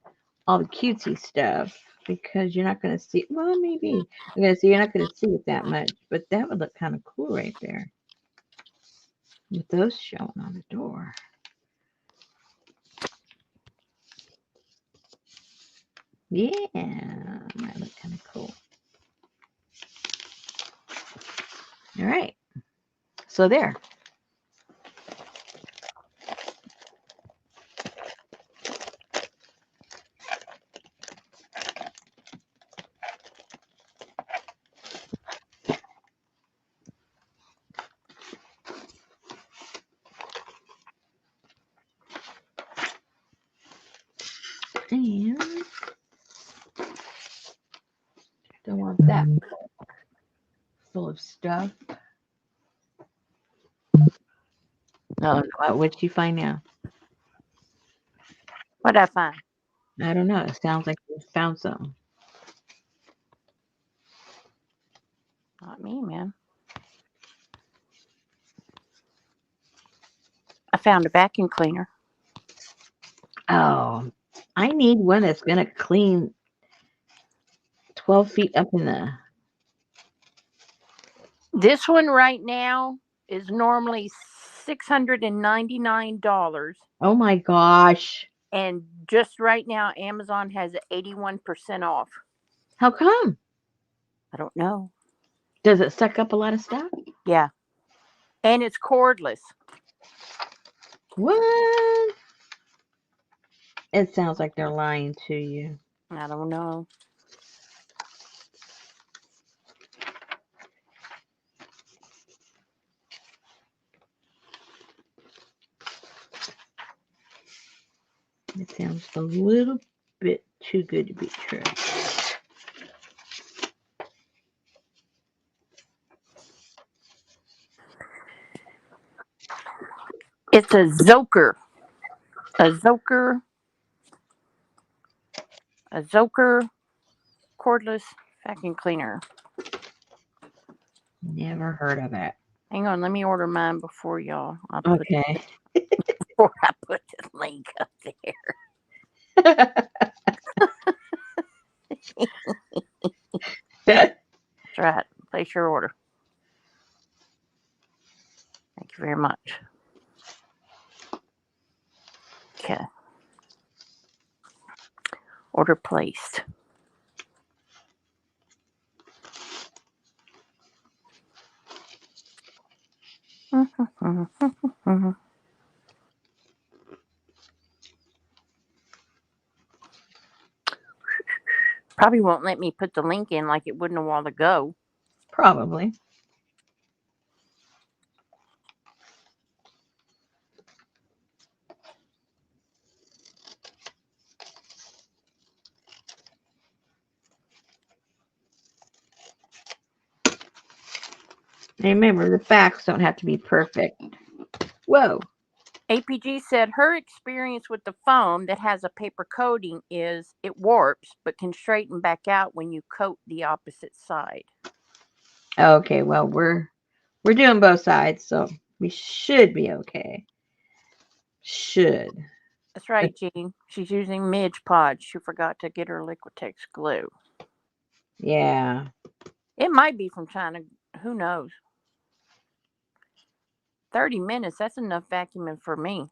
cutesy stuff because you're not going to see. Well, maybe you're not going to see it that much, but that would look kind of cool right there with those showing on the door. Yeah, that look kind of cool. All right. So there. And don't want that full of stuff. Oh, what'd you find now? What'd I find? I don't know. It sounds like you found something. Not me, man. I found a vacuum cleaner. Oh, I need one that's going to clean 12 feet up in the... This one right now is normally $699. Oh my gosh. And just right now, Amazon has 81% off. How come? I don't know. Does it suck up a lot of stuff? Yeah. And it's cordless. What? It sounds like they're lying to you. I don't know. It sounds a little bit too good to be true. It's a Zoker. A Zoker. A Zoker cordless vacuum cleaner. Never heard of it. Hang on, let me order mine before y'all. Okay. Before I put the link up there. That's right. Place your order. Thank you very much. Okay. Order placed. Probably won't let me put the link in like it wouldn't a while ago. Probably. Remember, the facts don't have to be perfect. Whoa. APG said her experience with the foam that has a paper coating is it warps but can straighten back out when you coat the opposite side. Okay, well, we're doing both sides, so we should be okay. Should. That's right, Jean. She's using Midge Pod. She forgot to get her Liquitex glue. Yeah. It might be from China. Who knows? 30 minutes, that's enough vacuuming for me.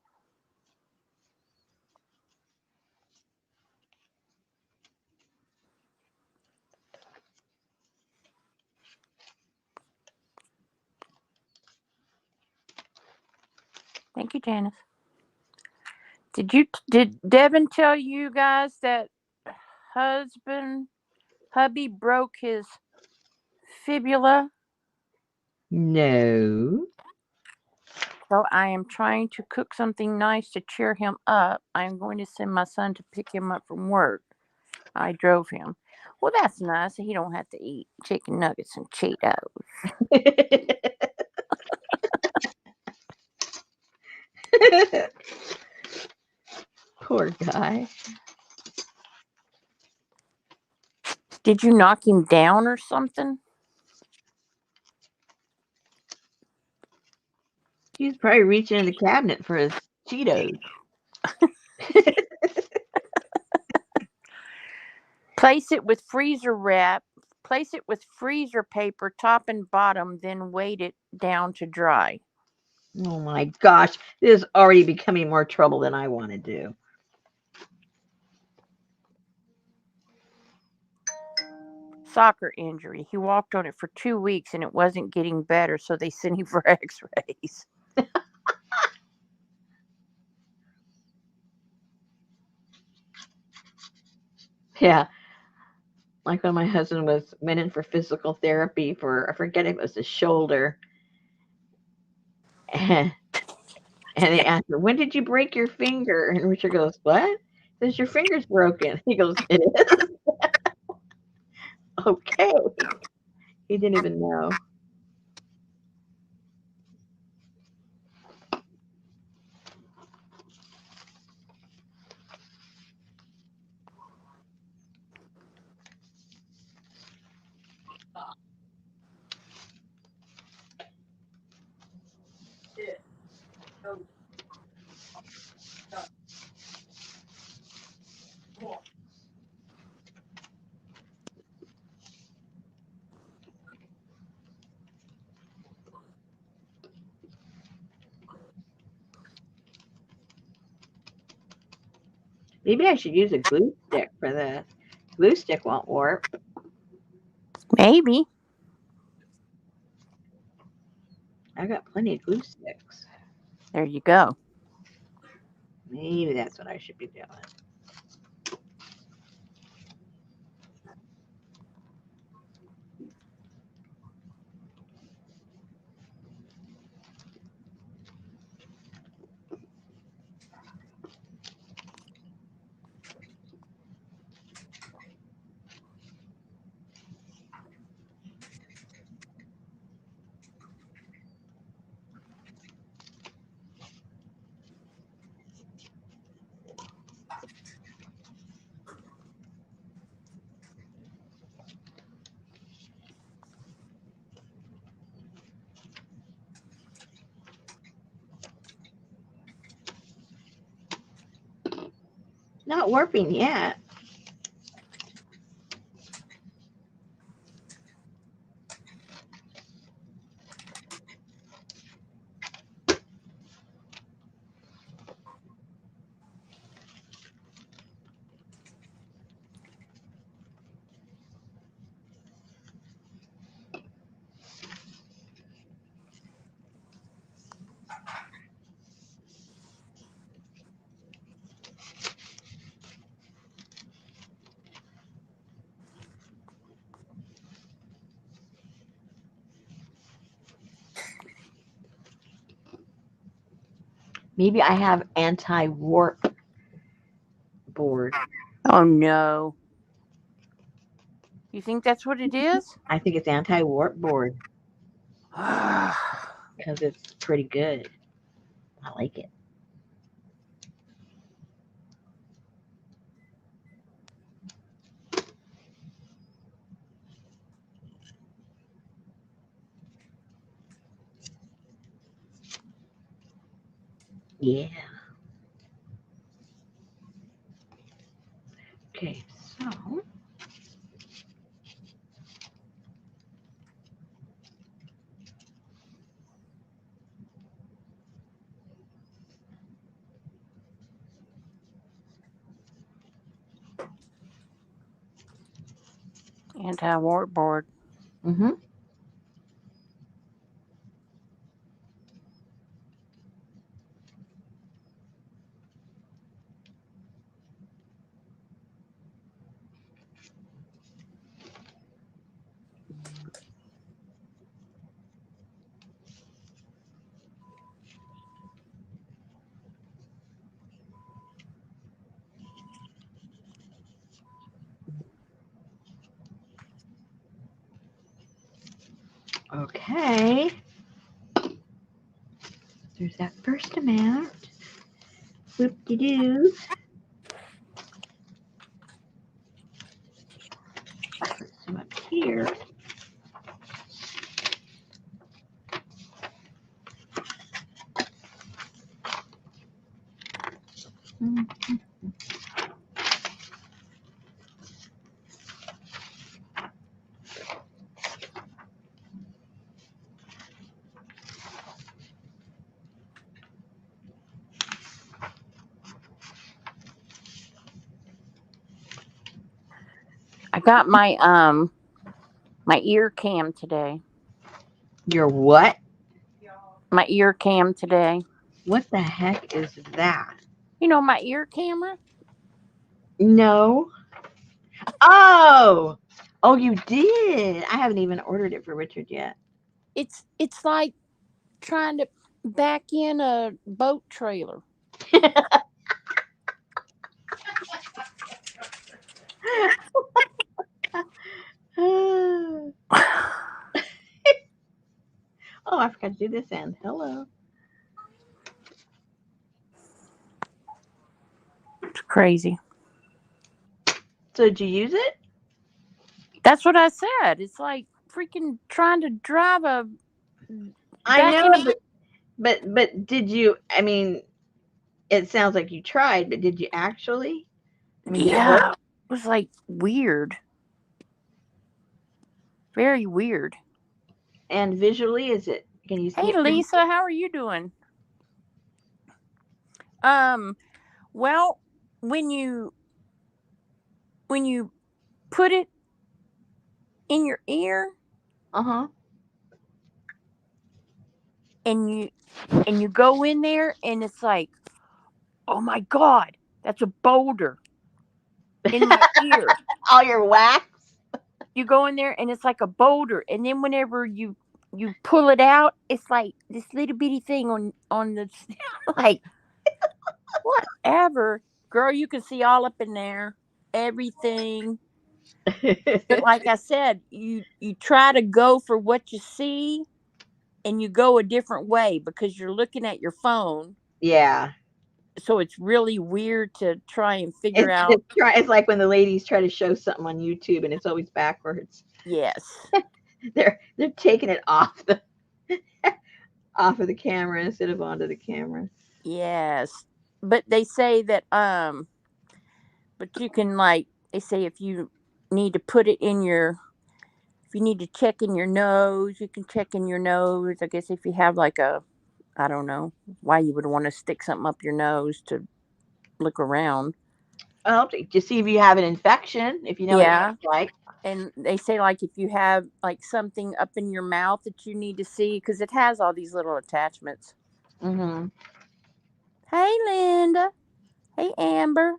Thank you, Janice. Did Devin tell you guys that hubby broke his fibula? No. So I am trying to cook something nice to cheer him up. I am going to send my son to pick him up from work. I drove him. Well, that's nice. He don't have to eat chicken nuggets and Cheetos. Poor guy. Did you knock him down or something? He's probably reaching in the cabinet for his Cheetos. Place it with freezer wrap. Place it with freezer paper, top and bottom, then weight it down to dry. Oh my gosh, this is already becoming more trouble than I want to do. Soccer injury. He walked on it for 2 weeks and it wasn't getting better, so they sent him for x-rays. Yeah. Like when my husband went in for physical therapy for, I forget if it was his shoulder. And they asked her, when did you break your finger? And Richard goes, what? Says, your finger's broken. He goes, it is? Okay. He didn't even know. Maybe I should use a glue stick for this. Glue stick won't warp. Maybe. I got plenty of glue sticks. There you go. Maybe that's what I should be doing. Not warping yet. Maybe I have anti-warp board. Oh no. You think that's what it is? I think it's anti-warp board Yeah. because it's pretty good. I like it. Yeah. Okay, so Anti-warp board. mhm. Okay. There's that first amount. Whoop-de-doo. Put some up here. Mhm. I got my ear cam today. Your what? My ear cam today. What the heck is that? You know my ear camera? No. Oh! Oh, you did. I haven't even ordered it for Richard yet. It's like trying to back in a boat trailer. Oh, It's I forgot to do this end. Hello. crazy. So did you use it? That's what I said. It's like freaking trying to drive a I back know, in a but did you? I mean, it sounds like you tried, but did you actually? I mean, did it work? yeah. It was like weird. Very weird. And visually, is it? Can you see Hey it pretty? Lisa, how are you doing? Um well, when you when you put it in your ear, Uh huh. and you go in there and it's like, oh my God, that's a boulder in my ear. All your wax. You go in there and it's like a boulder, and then whenever you pull it out, it's like this little bitty thing on the like whatever. Girl, you can see all up in there, everything. But like I said, you try to go for what you see, and you go a different way because you're looking at your phone. Yeah. So it's really weird to try and figure It's out. it's try it's like when the ladies try to show something on YouTube and it's always backwards. Yes. They're taking it off the off of the camera instead of onto the camera. Yes. But they say that but you can, like, they say if you need to put it in your, if you need to check in your nose, you can check in your nose. I guess if you have like a, I don't know why you would want to stick something up your nose to look around. Oh, to see if you have an infection, if you know what it Yeah. looks like. And they say like if you have like something up in your mouth that you need to see, because it has all these little attachments. Mm-hmm. Hey Linda. Hey Amber.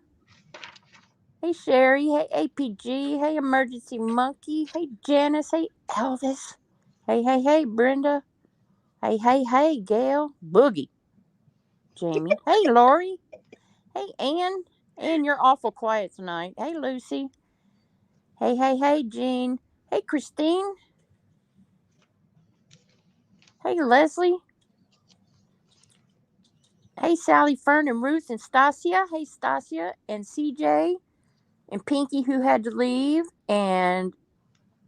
Hey Sherry. Hey APG. Hey Emergency Monkey. Hey Janice. Hey Elvis. Hey Brenda. Hey Gail. Boogie. Jamie. Hey Lori. Hey Ann. Ann, you're awful quiet tonight. Hey Lucy. Hey Jean. Hey Christine. Hey Leslie. Hey, Sally, Fern, and Ruth, and Stasia. Hey, Stasia, and CJ, and Pinky, who had to leave, and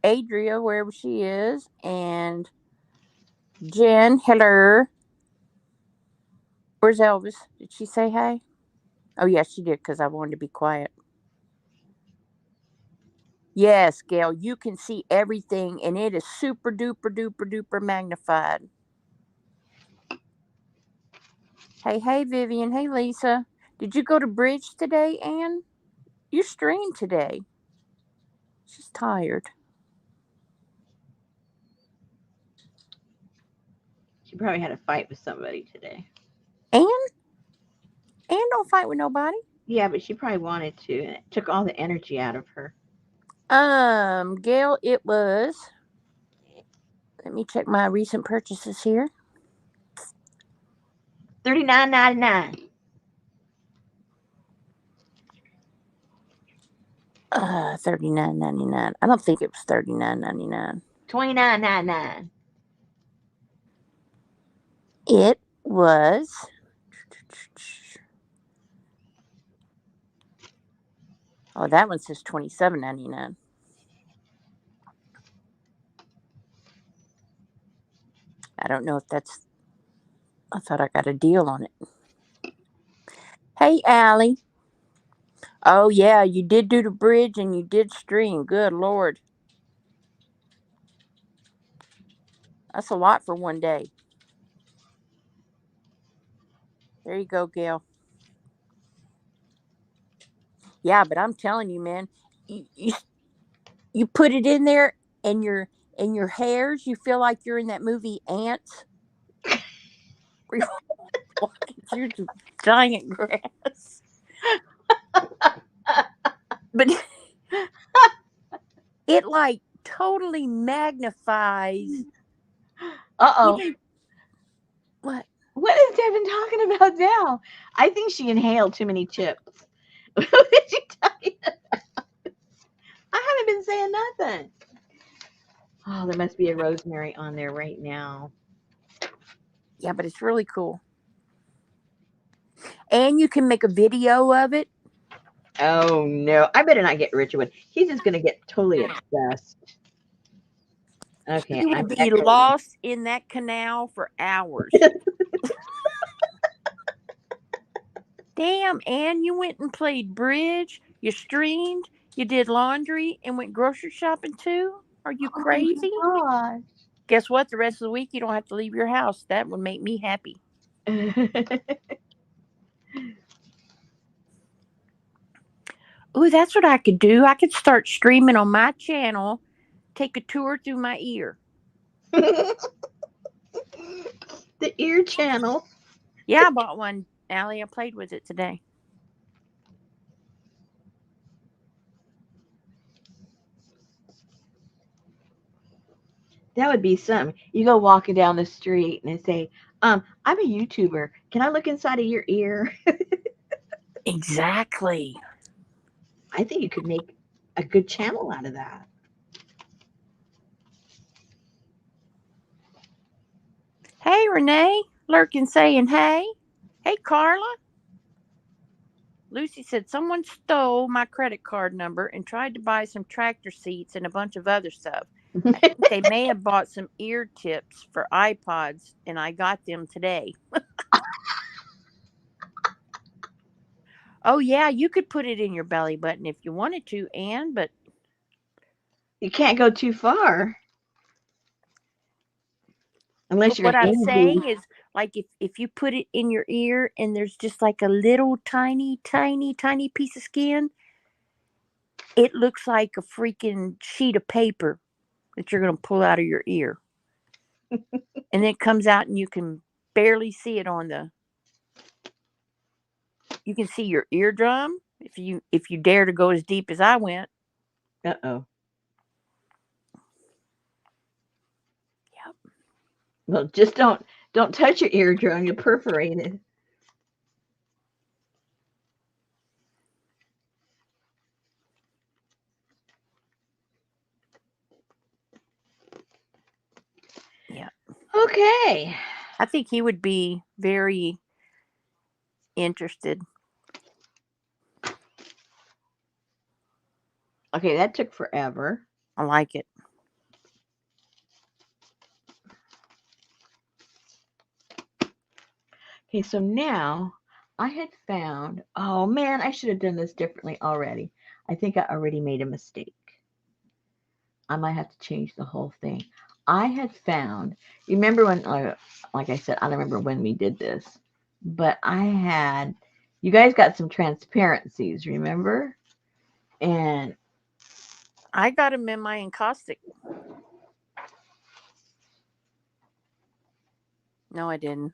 Adria, wherever she is, and Jen. Hello. Where's Elvis? Did she say hi? Oh, yeah, she did, because I wanted to be quiet. Yes, Gail, you can see everything, and it is super duper duper duper magnified. Hey, Vivian. Hey, Lisa. Did you go to bridge today, Ann? You streamed today. She's tired. She probably had a fight with somebody today. Ann? Ann don't fight with nobody. Yeah, but she probably wanted to, and it took all the energy out of her. Gail, it was. Let me check my recent purchases here. $39.99. $39.99. I don't think it was $39.99. $29.99. It was. Oh, that one says $27.99. I don't know if that's. I thought I got a deal on it. Hey, Allie. Oh yeah, you did do the bridge and you did stream. Good Lord, that's a lot for one day. There you go, Gail. Yeah, but I'm telling you, man, you put it in there, and your hairs, you feel like you're in that movie Ants, where you're walking through the giant grass. But it like totally magnifies Uh-oh. even what. What is Devin talking about now? I think she inhaled too many chips. What is she talking about? I haven't been saying nothing. Oh, there must be a rosemary on there right now. Yeah, but it's really cool. And you can make a video of it. Oh no, I better not get Richard one. He's just gonna get totally obsessed. Okay, You will I'm be echoing. lost in that canal for hours. Damn, Ann, you went and played bridge, you streamed, you did laundry, and went grocery shopping too? Are you Oh crazy? my Guess what? The rest of the week you don't have to leave your house. That would make me happy. gosh. Ooh, that's what I could do. I could start streaming on my channel, take a tour through my ear. The ear channel. Yeah, I bought one, Allie. I played with it today. That would be something. You go walking down the street and they say, I'm a YouTuber. Can I look inside of your ear? Exactly. I think you could make a good channel out of that. Hey, Renee. Lurking saying hey. Hey, Carla. Lucy said someone stole my credit card number and tried to buy some tractor seats and a bunch of other stuff. I think they may have bought some ear tips for iPods, and I got them today. Oh, yeah, you could put it in your belly button if you wanted to, Anne, but You can't go too far unless you're what an I'm angry. saying is, like, if you put it in your ear and there's just like a little tiny, tiny, tiny piece of skin, it looks like a freaking sheet of paper that you're going to pull out of your ear. And then it comes out and you can barely see it on the, you can see your eardrum if you dare to go as deep as I went. Uh-oh. Yep. Well, just don't touch your eardrum. You'll perforate it. Yeah. Okay. I think he would be very interested. Okay, that took forever. I like it. Okay, so now I had found, oh man, I should have done this differently already. I think I already made a mistake. I might have to change the whole thing. I had found, you remember when, like I said, I don't remember when we did this, but you guys got some transparencies, remember? And I got him in my encaustic. No, I didn't.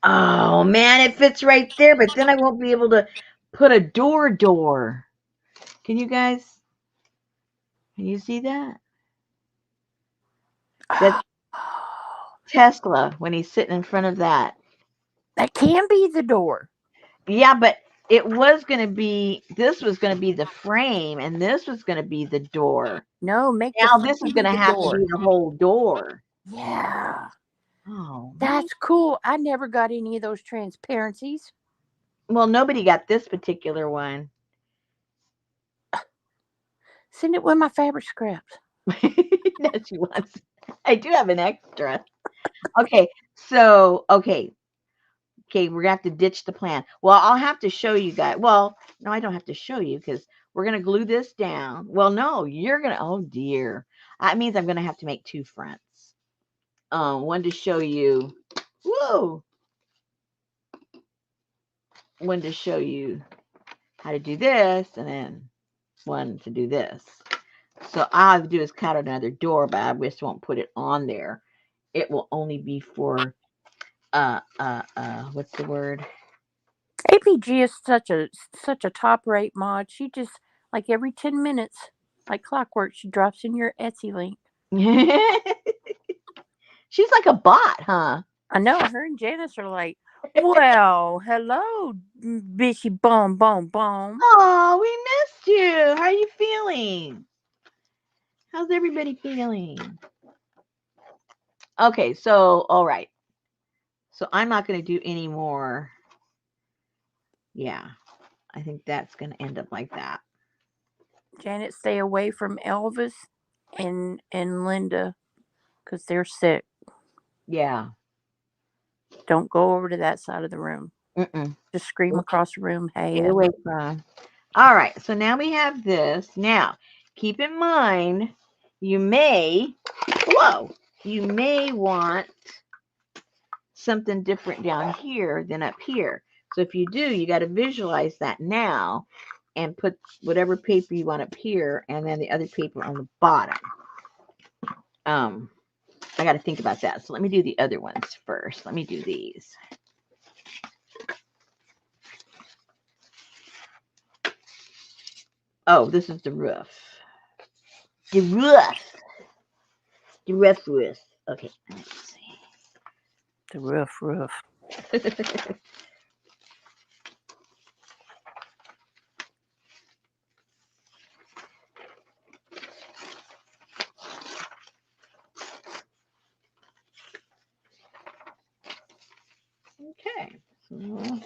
oh man, it fits right there, but then I won't be able to put a door. Can you see that? That's Tesla when he's sitting in front of that. That can be the door. Yeah, but this was going to be the frame, and this was going to be the door. No, make the Now this is frame going to the have to door. be the whole door. Yeah. Oh, man. That's cool. I never got any of those transparencies. Well, nobody got this particular one. Send it with my fabric scraps. No, she wants. I do have an extra. Okay, so okay, we're gonna have to ditch the plan. Well, I'll have to show you guys. Well, no, I don't have to show you because we're gonna glue this down. Well, no, you're gonna. Oh dear, that means I'm gonna have to make two fronts. One to show you. Whoa. One to show you how to do this, and then one to do this. So all I have to do is cut another door, but I just won't put it on there. It will only be for what's the word? APG is such a top rate mod. She just like every 10 minutes, like clockwork, she drops in your Etsy link. She's like a bot, huh? I know her and Janice are like, well, hello, bishy boom boom boom. Oh, we missed you. How are you feeling? How's everybody feeling? Okay, so all right. So I'm not going to do any more. Yeah, I think that's going to end up like that. Janet, stay away from Elvis and Linda because they're sick. Yeah. Don't go over to that side of the room. Mm-mm. Just scream across the room, hey. Stay away from. All right, so now we have this. Now, keep in mind, you may want something different down here than up here. So if you do, you got to visualize that now and put whatever paper you want up here and then the other paper on the bottom. I got to think about that. So let me do the other ones first. Let me do these. Oh, this is the roof. The roof. The roof. Okay, let's see. The roof. Okay. So,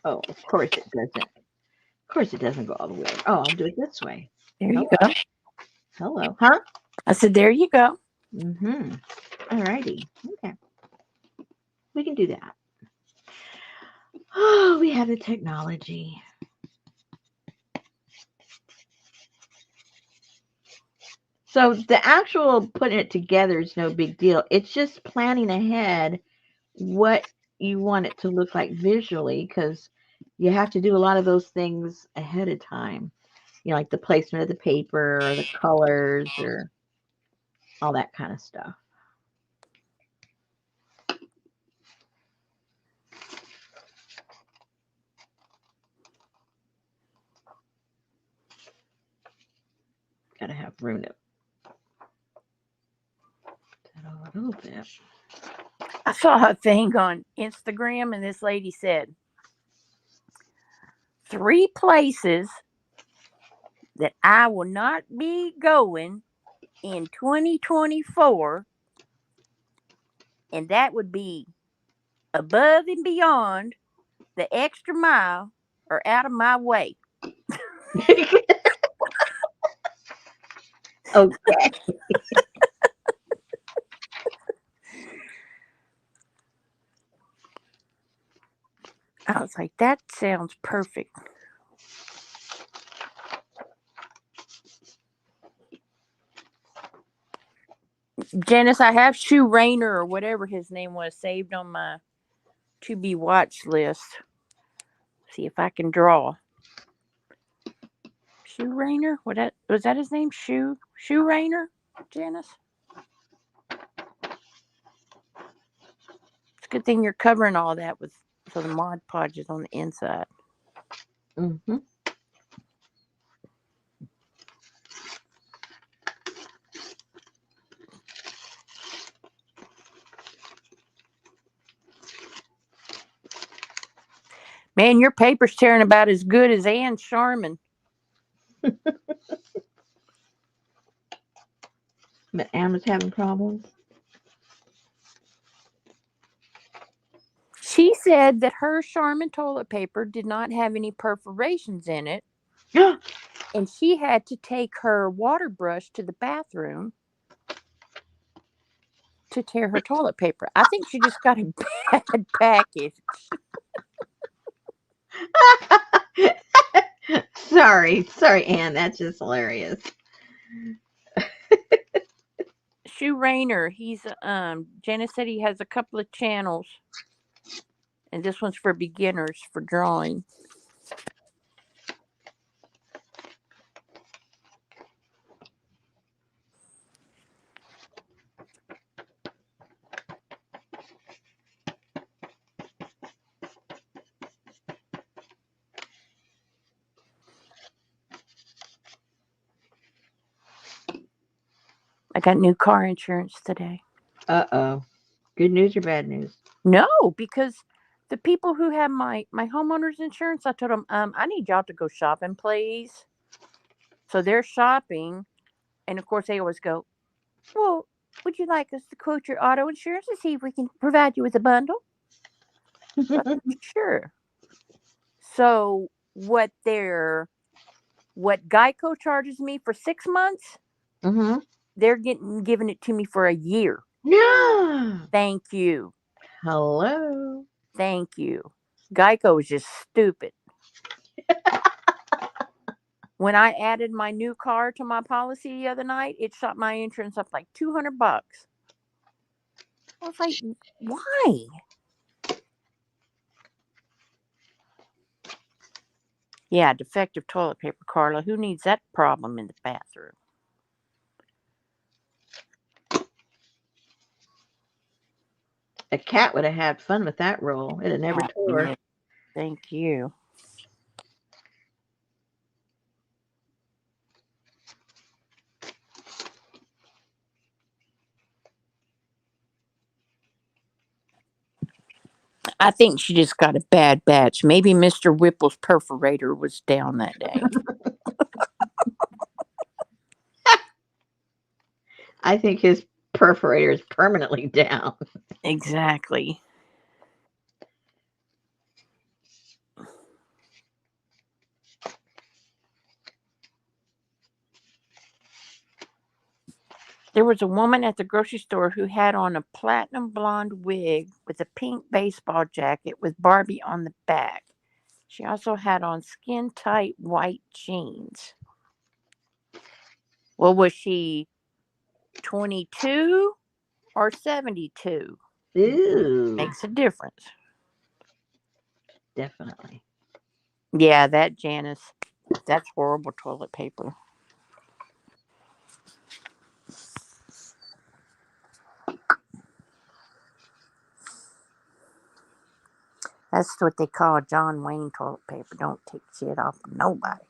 oh, of course it doesn't. Of course it doesn't go all the way. Oh, I'll do it this way. There you Hello. go. Hello. Huh? I said, there you go. Mm-hmm. All righty. Okay. We can do that. Oh, we have the technology. So the actual putting it together is no big deal. It's just planning ahead what you want it to look like visually, because you have to do a lot of those things ahead of time. You know, like the placement of the paper or the colors or all that kind of stuff. Got to have room to a little bit. I saw a thing on Instagram, and this lady said 3 places that I will not be going in 2024, and that would be above and beyond the extra mile or out of my way. Okay. I was like, that sounds perfect. Janice, I have Shoe Rainer or whatever his name was saved on my to be watch list. See if I can draw. Shoe Rainer? Was that his name? Shoe Rainer? Janice? It's a good thing you're covering all that with so the Mod Podge is on the inside. Mm-hmm. Man, your paper's tearing about as good as Ann Sharman. But Anne was having problems. She said that her Charmin toilet paper did not have any perforations in it, and she had to take her water brush to the bathroom to tear her toilet paper. I think she just got a bad package. Sorry, Anne. That's just hilarious. Shoe Rainer, he's Janice said he has a couple of channels, and this one's for beginners for drawing. I got new car insurance today. Uh-oh. Good news or bad news? No, because the people who have my homeowner's insurance, I told them, I need y'all to go shopping, please. So they're shopping, and of course they always go, well, would you like us to quote your auto insurance to see if we can provide you with a bundle? Sure. So what Geico charges me for 6 months, Mm-hmm. they're giving it to me for a year. No. Thank you. Hello. Thank you. Geico is just stupid. When I added my new car to my policy the other night, it shot my insurance up like $200. I was like, why? Yeah, defective toilet paper, Carla. Who needs that problem in the bathroom? A cat would have had fun with that roll. It had never Oh, tore. yeah. Thank you. I think she just got a bad batch. Maybe Mr. Whipple's perforator was down that day. I think his perforator is permanently down. Exactly. There was a woman at the grocery store who had on a platinum blonde wig with a pink baseball jacket with Barbie on the back. She also had on skin tight white jeans. Well, was she 22 or 72? Ooh, Makes a difference. definitely. Yeah, that Janice, that's horrible toilet paper. That's what they call John Wayne toilet paper. Don't take shit off of nobody.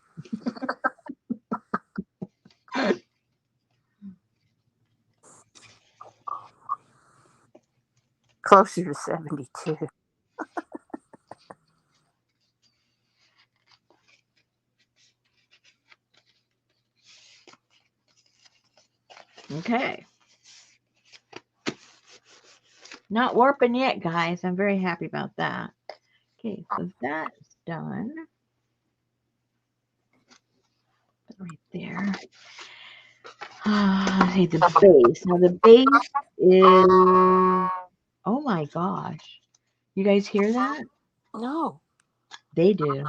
Closer to 72. Okay. Not warping yet, guys. I'm very happy about that. Okay, so that's done. Right there. Okay, the base. Now the base is, oh my gosh. You guys hear that? No. They do.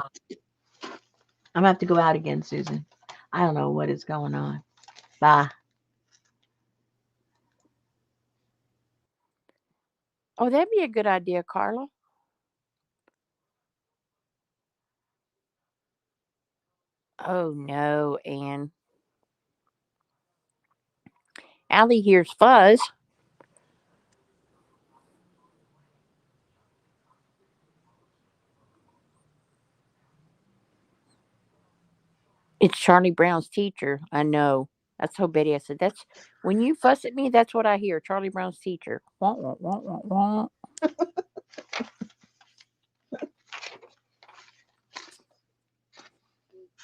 I'm gonna have to go out again, Susan. I don't know what is going on. Bye. Oh, that'd be a good idea, Carla. Oh, no, Anne. Allie hears fuzz. It's Charlie Brown's teacher. I know. I told Betty, I said, that's when you fuss at me, that's what I hear. Charlie Brown's teacher. Wah, wah, wah, wah, wah.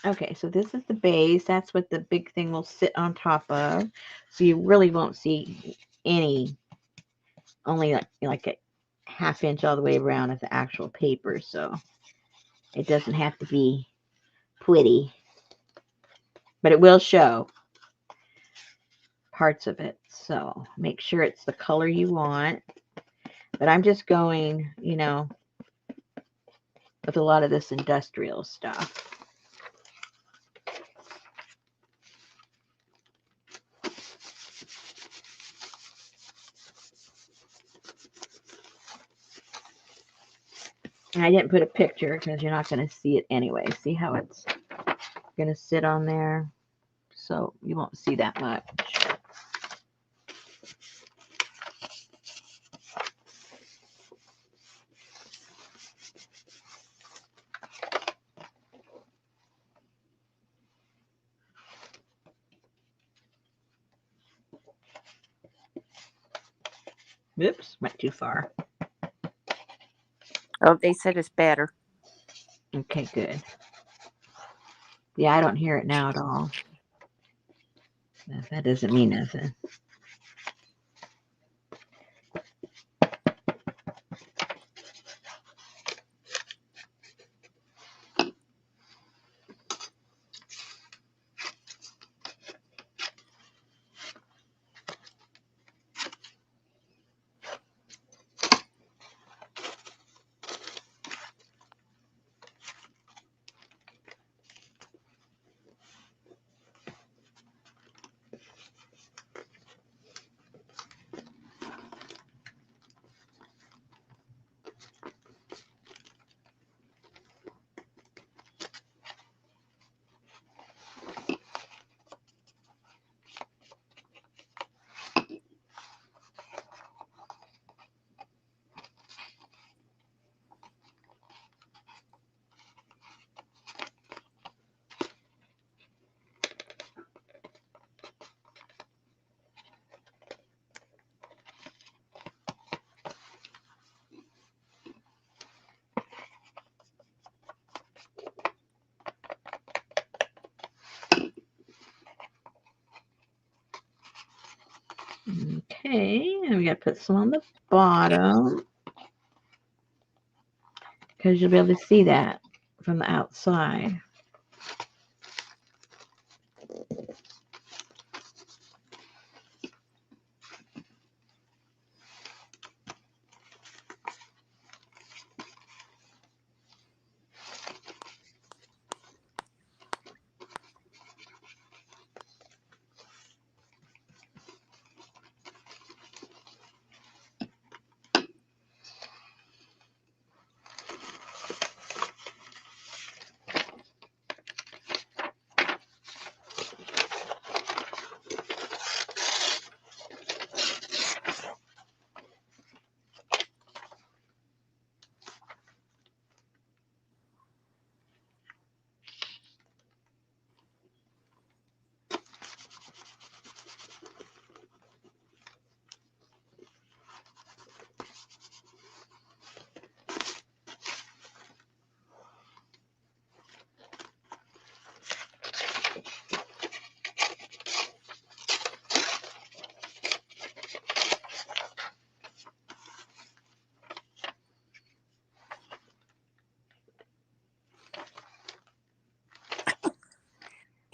Okay, so this is the base. That's what the big thing will sit on top of. So you really won't see any, only like a half inch all the way around of the actual paper. So it doesn't have to be pretty, but it will show parts of it. So make sure it's the color you want. But I'm just going, with a lot of this industrial stuff. And I didn't put a picture because you're not going to see it anyway. See how it's going to sit on there? So you won't see that much. Oops, went too far. Oh, they said it's better. Okay, good. Yeah, I don't hear it now at all. That doesn't mean nothing. Okay, and we got to put some on the bottom because you'll be able to see that from the outside.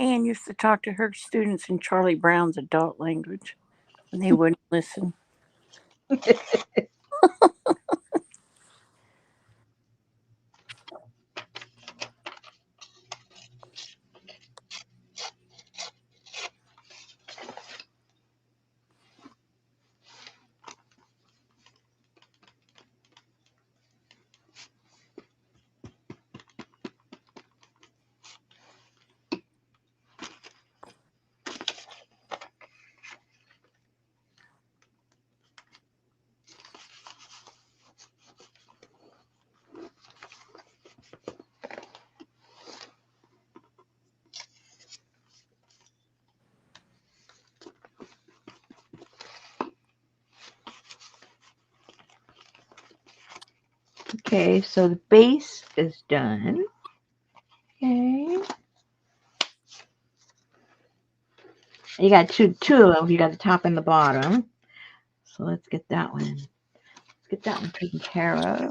Anne used to talk to her students in Charlie Brown's adult language, and they wouldn't listen. Okay, so the base is done. Okay. You got two of them. You got the top and the bottom. So let's get that one. Let's get that one taken care of.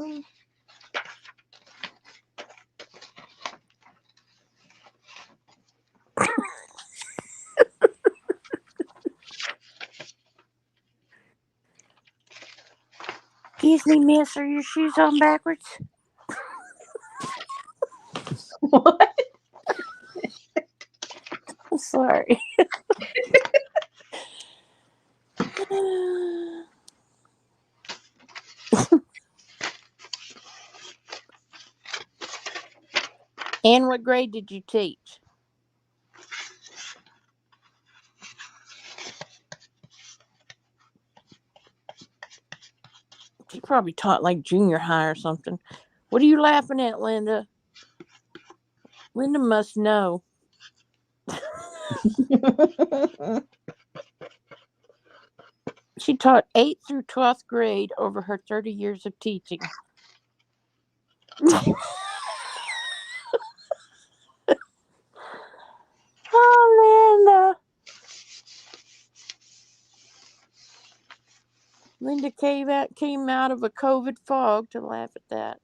Excuse me, miss, are your shoes on backwards? What? I'm sorry. Anne, what grade did you teach? She probably taught like junior high or something. What are you laughing at, Linda? Linda must know. She taught 8th through 12th grade over her 30 years of teaching. Oh, Linda. Linda came out of a COVID fog to laugh at that.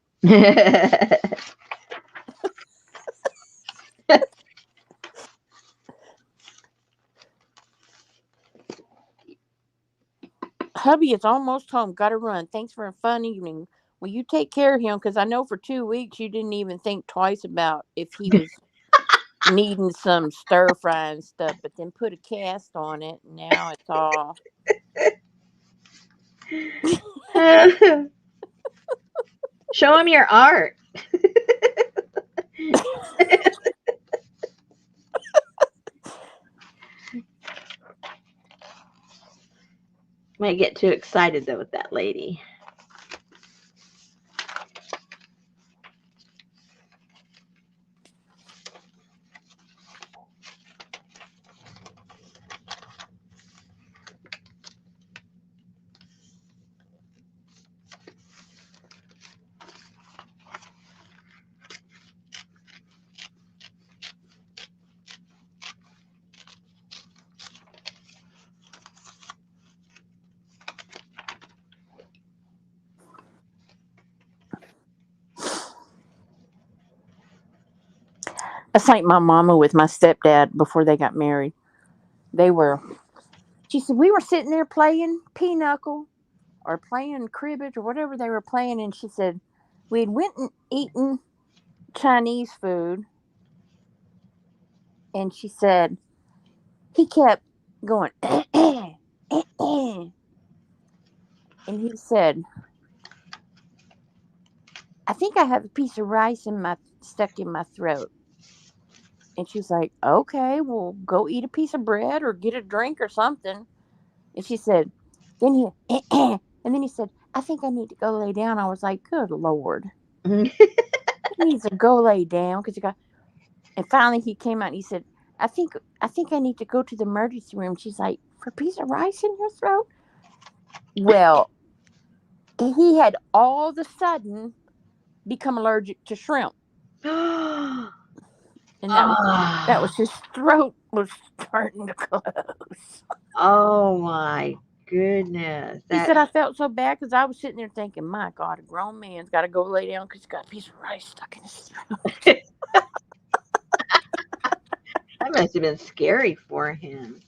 Hubby is almost home. Gotta run. Thanks for a fun evening. Will you take care of him? Because I know for 2 weeks you didn't even think twice about if he was needing some stir frying stuff, but then put a cast on it, and now it's all. Show him your art. Might get too excited though with that lady. It's like my mama with my stepdad before they got married. They were, she said, we were sitting there playing pinochle or playing cribbage or whatever they were playing. And she said, we had went and eaten Chinese food. And she said, he kept going, and he said, I think I have a piece of rice stuck in my throat. And she's like, okay, well, go eat a piece of bread or get a drink or something. And she said, then and then he said, I think I need to go lay down. I was like, good Lord. He needs to go lay down because he got, and finally he came out and he said, I think I need to go to the emergency room. She's like, for a piece of rice in your throat? Well, he had all of a sudden become allergic to shrimp. And that was his throat was starting to close. Oh my goodness. He said, I felt so bad because I was sitting there thinking, my God, a grown man's got to go lay down because he's got a piece of rice stuck in his throat. That must have been scary for him.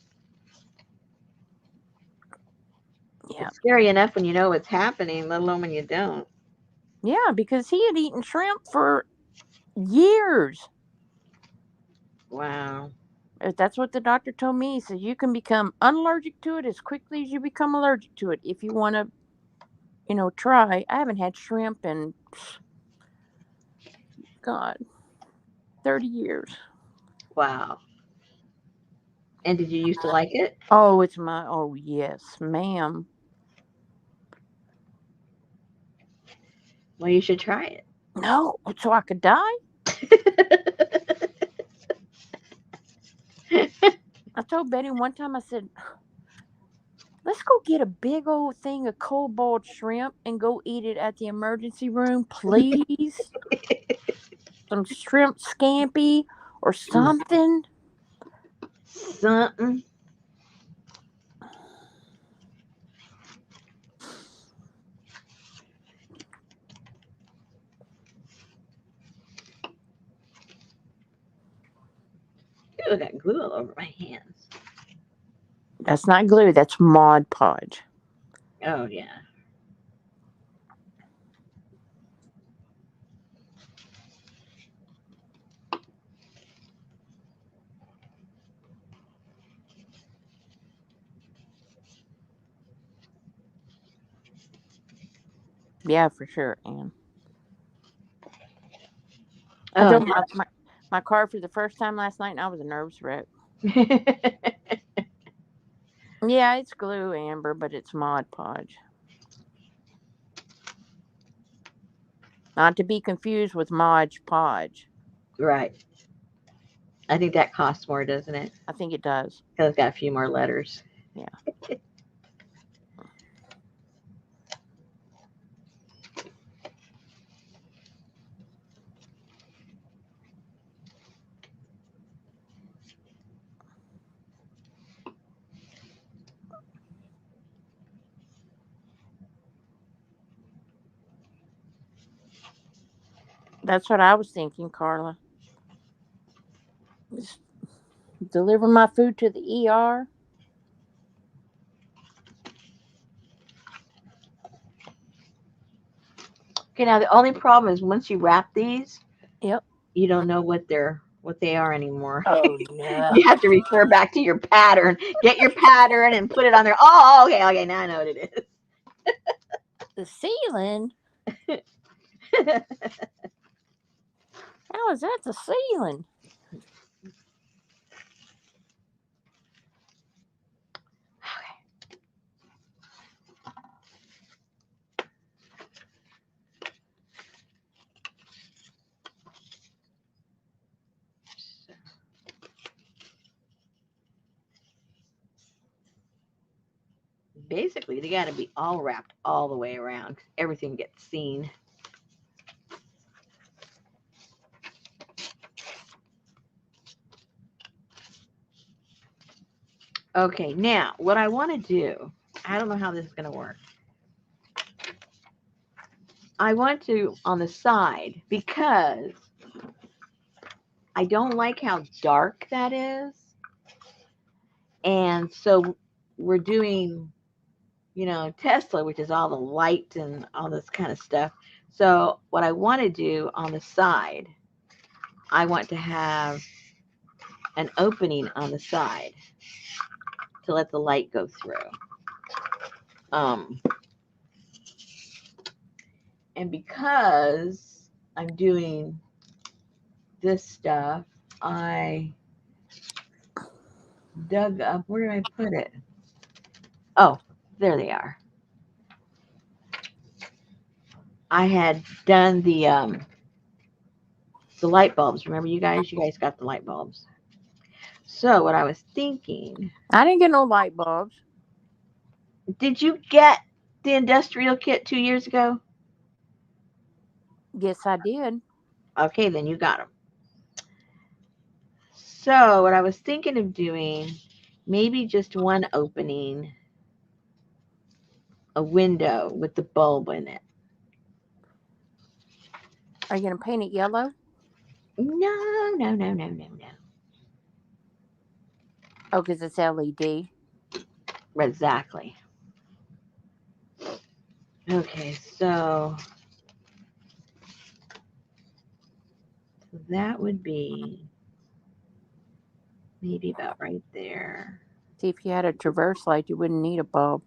Yeah. It's scary enough when you know what's happening, let alone when you don't. Yeah, because he had eaten shrimp for years. Wow. That's what the doctor told me. He said, you can become unallergic to it as quickly as you become allergic to it if you want to, try. I haven't had shrimp in, God, 30 years. Wow. And did you used to like it? Oh, yes, ma'am. Well, you should try it. No, so I could die? I told Betty one time, I said, let's go get a big old thing of cold boiled shrimp and go eat it at the emergency room, please. Some shrimp scampi or something. Something. Ooh, I got glue all over my hands. That's not glue, that's Mod Podge. Oh, yeah. Yeah, for sure, Anne. I Oh, drove my car for the first time last night and I was a nervous wreck. yeah. Yeah, it's glue, Amber, but it's Mod Podge. Not to be confused with Mod Podge. Right. I think that costs more, doesn't it? I think it does. Because it's got a few more letters. Yeah. That's what I was thinking, Carla. Just deliver my food to the ER. Okay, now the only problem is once you wrap these, Yep. you don't know what they are anymore. Oh, no. You have to refer back to your pattern. Get your pattern and put it on there. Oh, okay. Now I know what it is. The ceiling? How is that the ceiling? Basically, they got to be all wrapped all the way around. Everything gets seen. Okay, now what I want to do, I don't know how this is going to work. I want to, on the side, because I don't like how dark that is. And so we're doing, Tesla, which is all the light and all this kind of stuff. So what I want to do on the side, I want to have an opening on the side to let the light go through. Um, and because I'm doing this stuff, I dug up, where did I put it? Oh, there they are. I had done the light bulbs. Remember, you guys got the light bulbs. So what I was thinking, I didn't get no light bulbs. did you get the industrial kit 2 years ago? Yes, I did. Okay, then you got them. So what I was thinking of doing, maybe just one opening, a window with the bulb in it. Are you gonna paint it yellow? No, no, no, no, no, no. Oh, because it's LED. Exactly. Okay, so that would be maybe about right there. See, if you had a traverse light, you wouldn't need a bulb.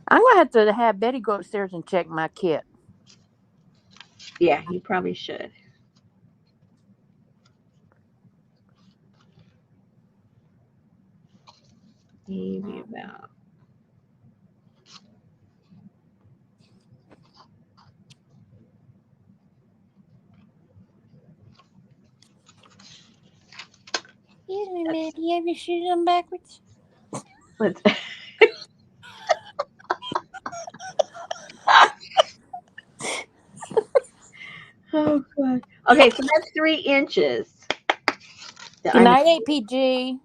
I'm gonna have to have Betty go upstairs and check my kit. Yeah, you probably should. Maybe about. Excuse me, That's, ma'am. Do you have your shoes on backwards? let's. Oh god. Okay, so that's 3 inches. Good I'm night, APG.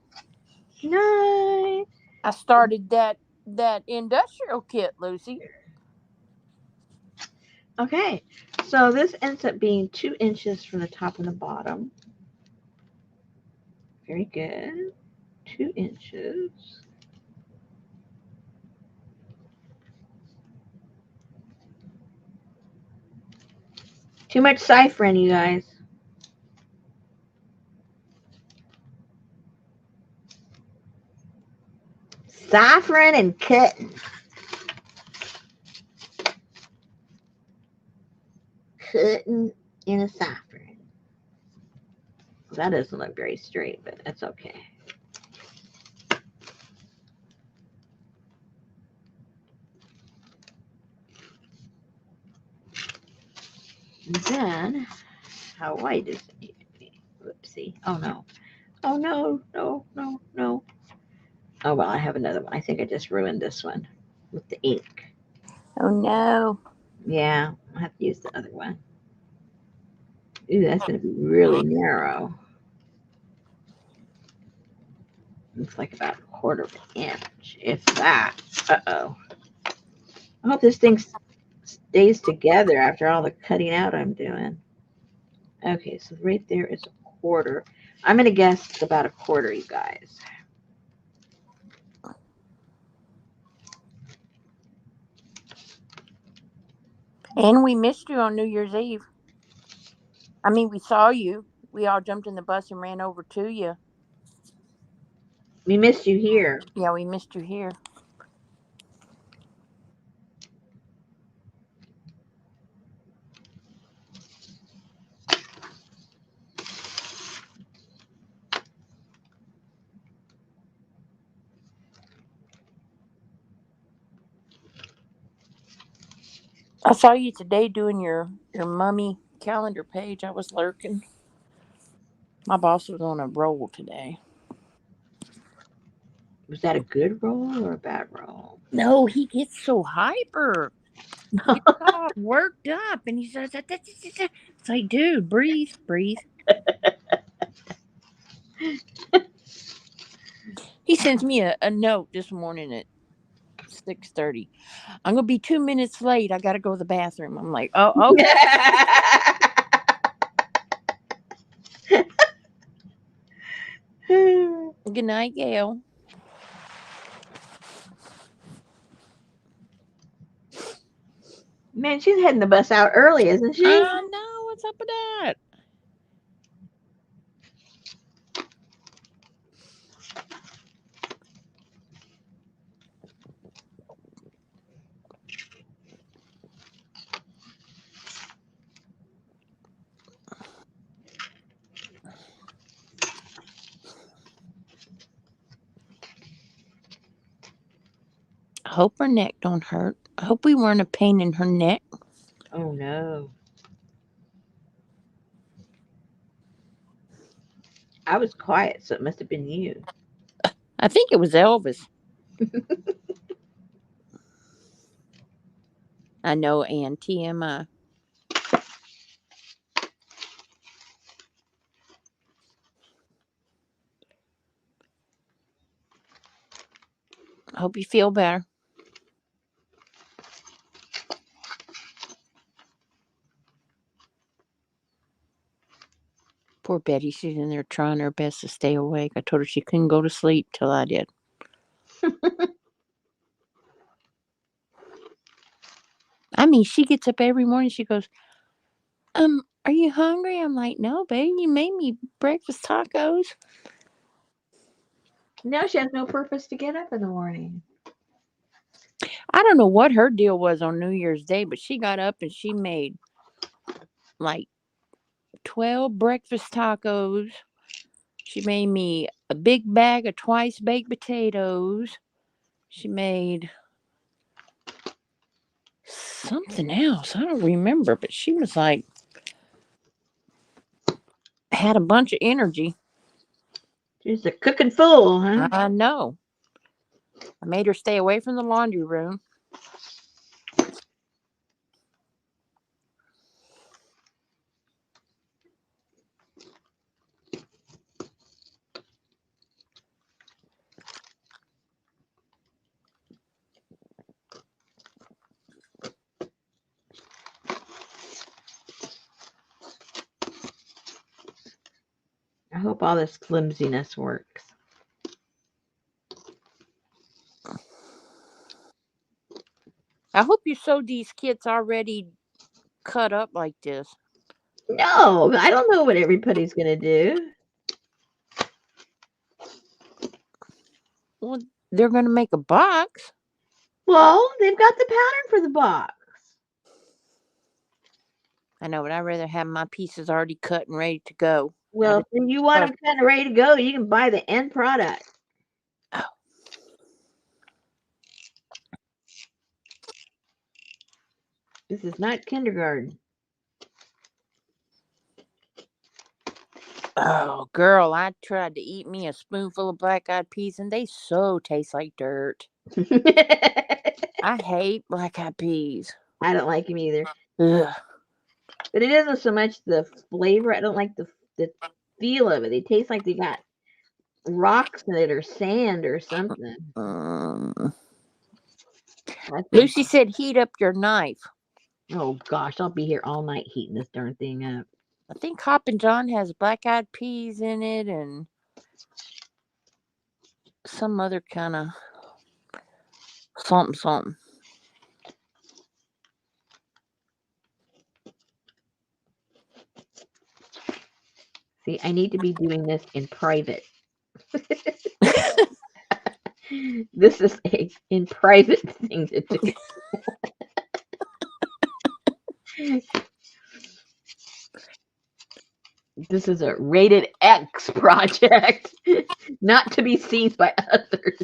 no. I started that industrial kit, Lucy. Okay, so this ends up being 2 inches from the top and the bottom. Very good. 2 inches. Too much ciphering, you guys. Ciphering and cutting. Cutting in a ciphering. That doesn't look very straight, but that's okay. And then, how wide does it need to be? Whoopsie. Oh no. Oh no, no, no, no. Oh well, I have another one. I think I just ruined this one with the ink. Oh no. Yeah, I have to use the other one. Ooh, that's going to be really narrow. Looks like about a quarter of an inch, if that. Uh-oh. I hope this thing stays together after all the cutting out I'm doing. Okay, so right there is a quarter. I'm going to guess it's about a quarter, you guys. And we missed you on New Year's Eve. I mean, we saw you. We all jumped in the bus and ran over to you. We missed you here. Yeah, we missed you here. I saw you today doing your mummy calendar page. I was lurking. My boss was on a roll today. Was that a good roll or a bad roll? No, he gets so hyper. He gets all worked up, and he says, "It's like, dude, breathe, breathe." He sends me a note this morning at 6:30. I'm gonna be 2 minutes late. I gotta go to the bathroom. I'm like, oh, okay. Good night, Gail. Man, she's heading the bus out early, isn't she? I know. What's up with that? I hope her neck don't hurt. I hope we weren't a pain in her neck. Oh no. I was quiet, so it must have been you. I think it was Elvis. I know, and TMI. I hope you feel better. Poor Betty, she's in there trying her best to stay awake. I told her she couldn't go to sleep till I did. I mean, she gets up every morning. She goes, are you hungry? I'm like, no, babe, you made me breakfast tacos. Now she has no purpose to get up in the morning. I don't know what her deal was on New Year's Day, but she got up and she made like 12 breakfast tacos. She made me a big bag of twice baked potatoes. She made something else. I don't remember, but she was like, had a bunch of energy. She's a cooking fool, huh? I know. I made her stay away from the laundry room. I hope all this flimsiness works. I hope you sewed these kits already cut up like this. No, I don't know what everybody's gonna do. Well, they're going to make a box. Well, they've got the pattern for the box. I know, but I'd rather have my pieces already cut and ready to go. Well, if you want them kind of ready to go, you can buy the end product. Oh. This is not kindergarten. Oh, girl, I tried to eat me a spoonful of black-eyed peas, and they so taste like dirt. I hate black-eyed peas. I don't like them either. Ugh. But it isn't so much the flavor. I don't like the feel of it. They taste like they got rocks in it or sand or something. Lucy said, heat up your knife. Oh, gosh. I'll be here all night heating this darn thing up. I think Hoppin' John has black-eyed peas in it and some other kind of something. See, I need to be doing this in private. This is a in private thing to do. This is a rated X project, not to be seen by others.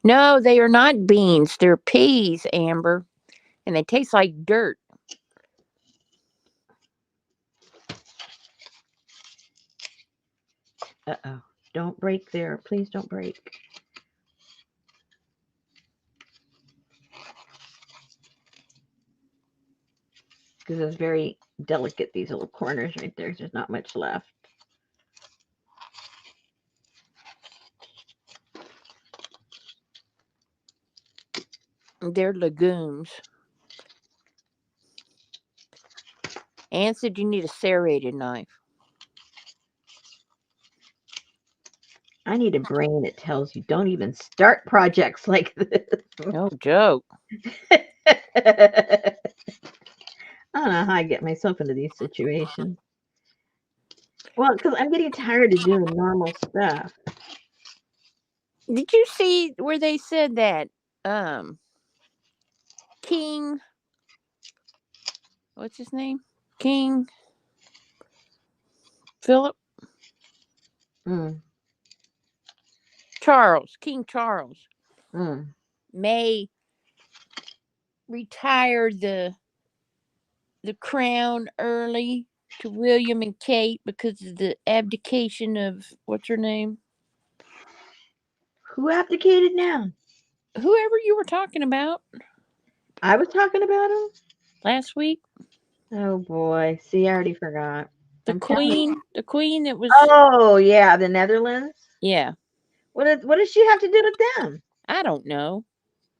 No, they are not beans. They're peas, Amber. And they taste like dirt. Uh-oh. Don't break there. Please don't break. Because it's very delicate, these little corners right there. There's not much left. They're legumes. Ann said you need a serrated knife. I need a brain that tells you don't even start projects like this. No joke. I don't know how I get myself into these situations. Well, because I'm getting tired of doing normal stuff. Did you see where they said that um King, what's his name? King Philip Mm, Charles, King Charles mm. may retire the crown early to William and Kate because of the abdication of what's her name? Who abdicated now? Whoever you were talking about I was talking about him? last week. Oh boy. See, I already forgot. I'm telling you. The queen that was, Oh yeah, the Netherlands. yeah, What does she have to do with them? I don't know.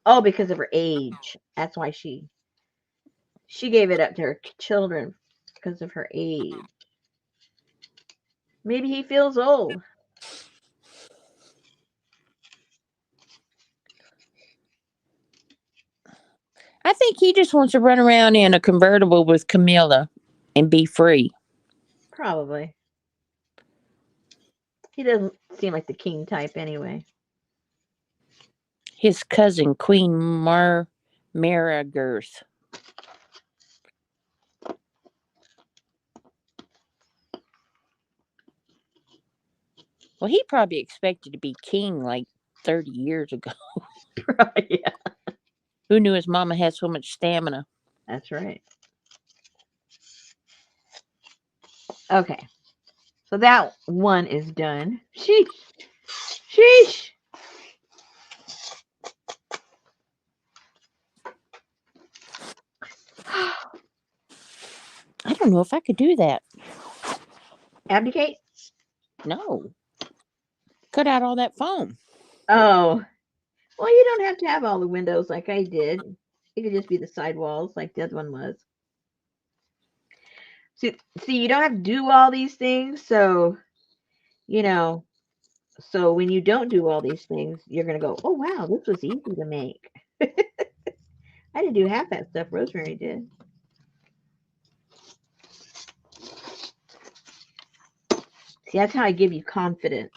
Oh, because of her age. That's why she gave it up to her children because of her age. Maybe he feels old. I think he just wants to run around in a convertible with Camilla and be free. Probably. He doesn't seem like the king type anyway. His cousin, Queen Maragirth. Well, he probably expected to be king like 30 years ago. Yeah, Who knew his mama had so much stamina? that's right. Okay. So that one is done. Sheesh. Sheesh. I don't know if I could do that. Abdicate? No. Cut out all that foam. Oh. Well, you don't have to have all the windows like I did. It could just be the side walls like the other one was. See, you don't have to do all these things. So, you know, so when you don't do all these things, you're going to go, oh, wow, this was easy to make. I didn't do half that stuff Rosemary did. See, that's how I give you confidence.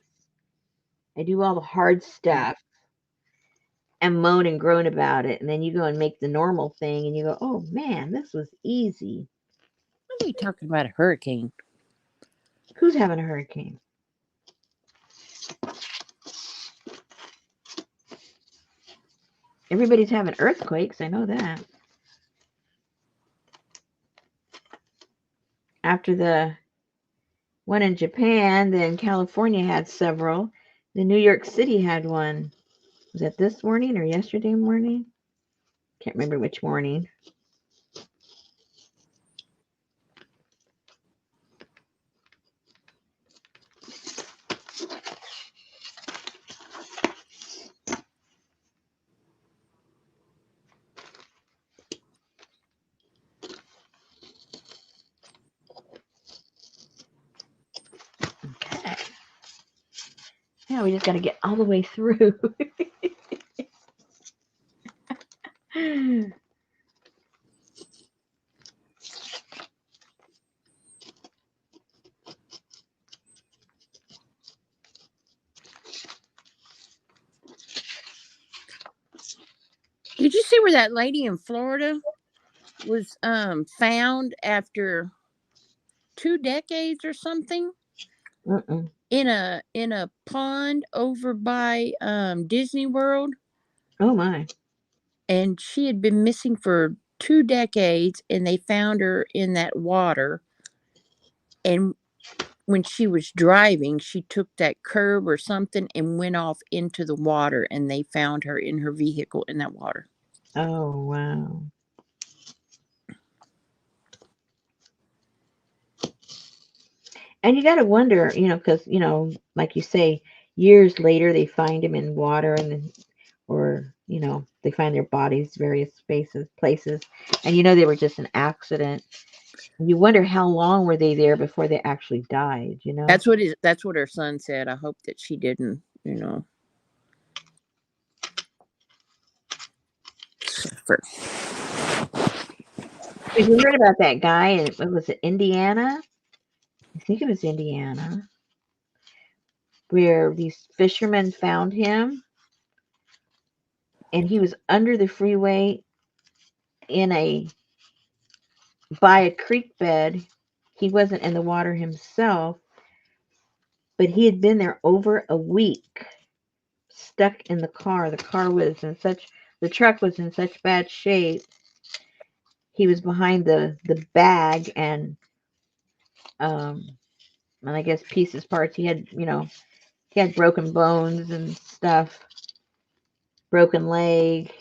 I do all the hard stuff and moan and groan about it. And then you go and make the normal thing and you go, oh, man, this was easy. What are you talking about? A hurricane? Who's having a hurricane? Everybody's having earthquakes. I know that. After the one in Japan, then California had several. The New York City had one. Was that this morning or yesterday morning? Can't remember which morning. Okay. Now we just got to get all the way through. Did you see where that lady in Florida was found after 2 decades or something Mm-mm. in a pond over by Disney World? Oh my. And she had been missing for 2 decades, and they found her in that water. And when she was driving, she took that curb or something and went off into the water, and they found her in her vehicle in that water. Oh wow. And you got to wonder, because like you say, years later they find him in water, and then, or you know, they find their bodies various places, and you know they were just an accident. You wonder how long were they there before they actually died, you know? That's what her son said. I hope that she didn't, suffer. Have you heard about that guy in, what was it, Indiana? I think it was Indiana, where these fishermen found him and he was under the freeway in a by a creek bed. He wasn't in the water himself, but he had been there over a week, stuck in the car. The truck was in such bad shape. He was behind the bag um and I guess pieces parts. He had broken bones and stuff, broken leg,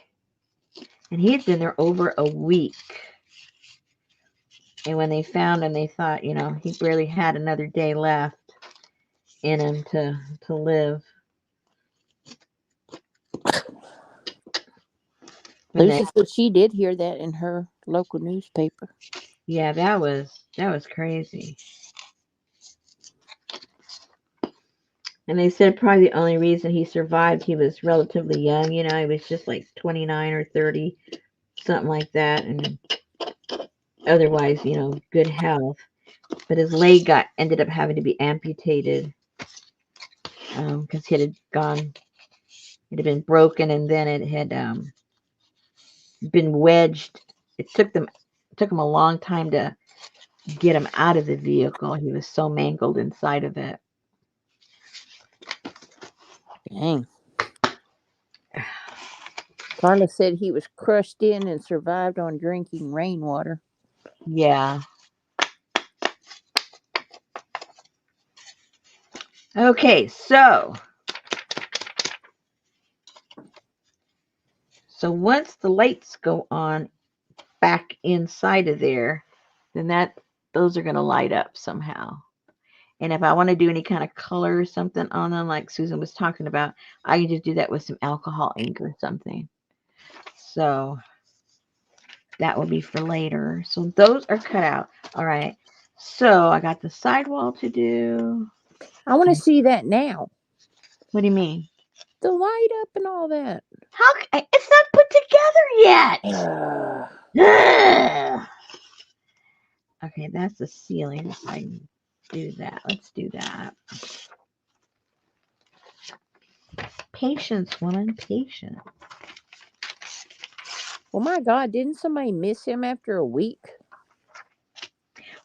and he had been there over a week. And when they found him, they thought, he barely had another day left in him to live. And then, Lucy said she did hear that in her local newspaper. yeah, that was crazy. And they said probably the only reason he survived, he was relatively young. He was just like 29 or 30, something like that, and otherwise, good health. But his leg ended up having to be amputated because it had been broken, and then it had been wedged. It took him a long time to get him out of the vehicle. He was so mangled inside of it. Dang. Carla said he was crushed in and survived on drinking rainwater. Yeah. Okay, so once the lights go on back inside of there, then those are going to light up somehow. And if I want to do any kind of color or something on them, like Susan was talking about, I can just do that with some alcohol ink or something. So that will be for later. So those are cut out. All right. So I got the sidewall to do. I want to see that now. What do you mean? The light up and all that. It's not put together yet. Ugh. Okay, that's the ceiling. If I can do that, let's do that. Patience, woman, patience. Well, my God, didn't somebody miss him after a week?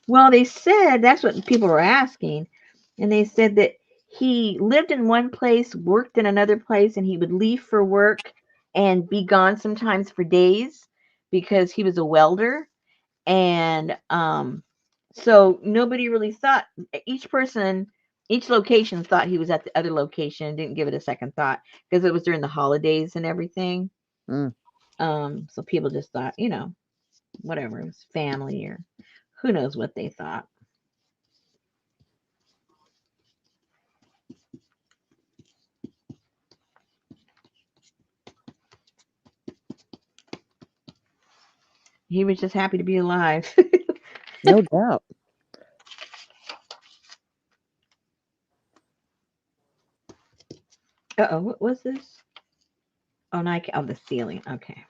Well, they said that's what people were asking, and they said that he lived in one place, worked in another place, and he would leave for work and be gone sometimes for days because he was a welder. And so nobody really thought, each location thought he was at the other location and didn't give it a second thought because it was during the holidays and everything. Mm. So people just thought, whatever, it was family or who knows what they thought. He was just happy to be alive. No doubt. Uh-oh, what was this? Oh, no, the ceiling. Okay.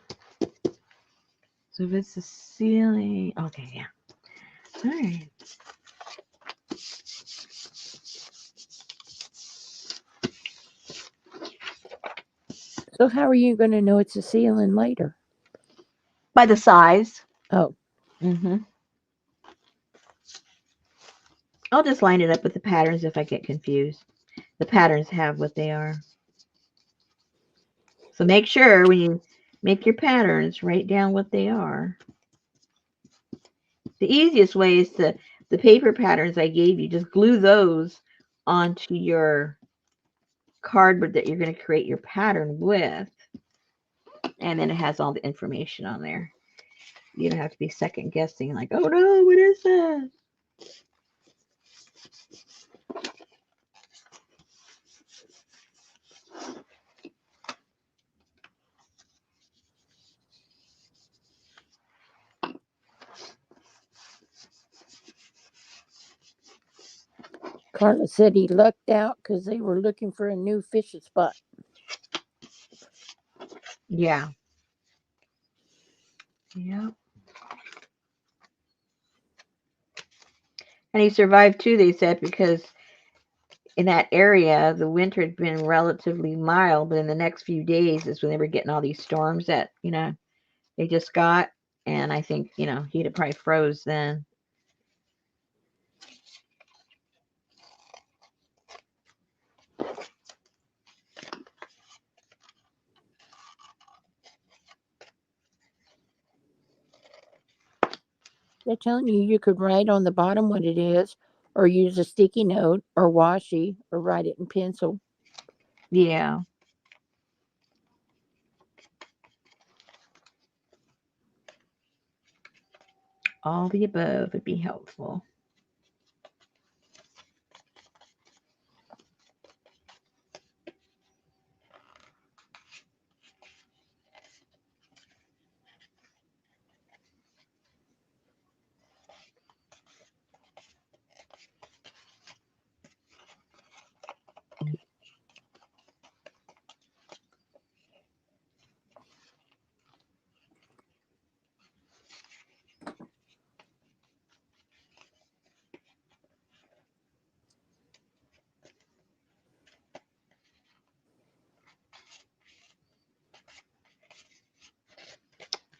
So if it's the ceiling, okay, yeah. All right. So how are you going to know it's a ceiling later? By the size. Oh, Mm-hmm. I'll just line it up with the patterns if I get confused. The patterns have what they are. So make sure when you make your patterns, write down what they are. The easiest way is the paper patterns I gave you, just glue those onto your cardboard that you're going to create your pattern with. And then it has all the information on there. You don't have to be second guessing like, oh no, what is this? Carla said he lucked out because they were looking for a new fishing spot. Yeah. Yep. And he survived too, they said, because in that area, the winter had been relatively mild, but in the next few days is when they were getting all these storms that, they just got. And I think, he'd have probably froze then. They're telling you could write on the bottom what it is, or use a sticky note, or washi, or write it in pencil. Yeah. All the above would be helpful.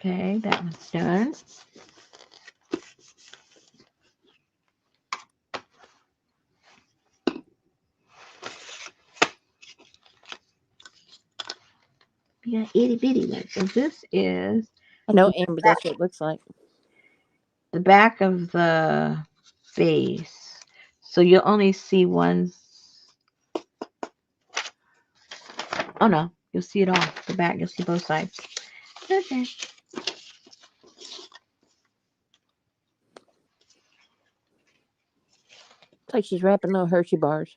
Okay, that one's done. Yeah, itty bitty one. So this is I know, Amber, that's what it looks like. the back of the base. So you'll only see one. Oh no, you'll see it all. The back, you'll see both sides. Okay. It's like she's wrapping little Hershey bars.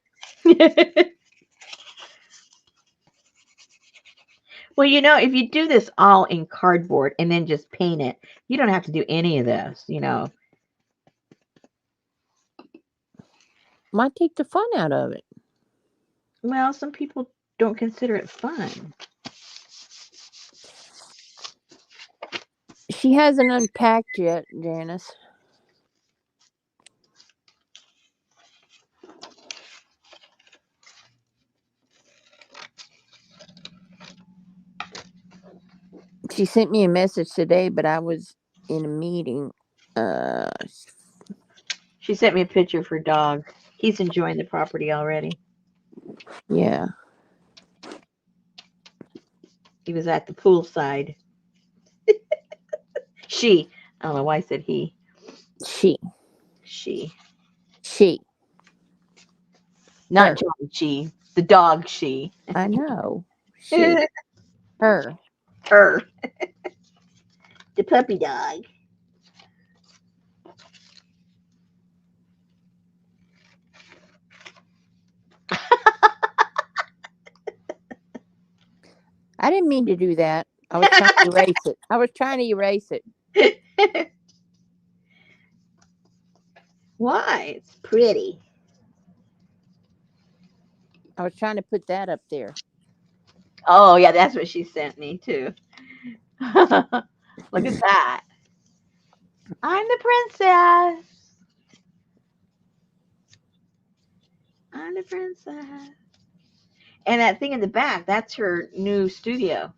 Well, if you do this all in cardboard and then just paint it, you don't have to do any of this, Might take the fun out of it. Well, some people don't consider it fun. She hasn't unpacked yet, Janice. She sent me a message today, but I was in a meeting. She sent me a picture of her dog. He's enjoying the property already. Yeah. He was at the poolside. She. I don't know why I said he. She. She. Not Her. Johnny She. The dog she. I know. She. Her. Her. The puppy dog. I didn't mean to do that. I was trying to erase it. Why? It's pretty. I was trying to put that up there. Oh, yeah, that's what she sent me, too. Look at that. I'm the princess. I'm the princess. And that thing in the back, that's her new studio.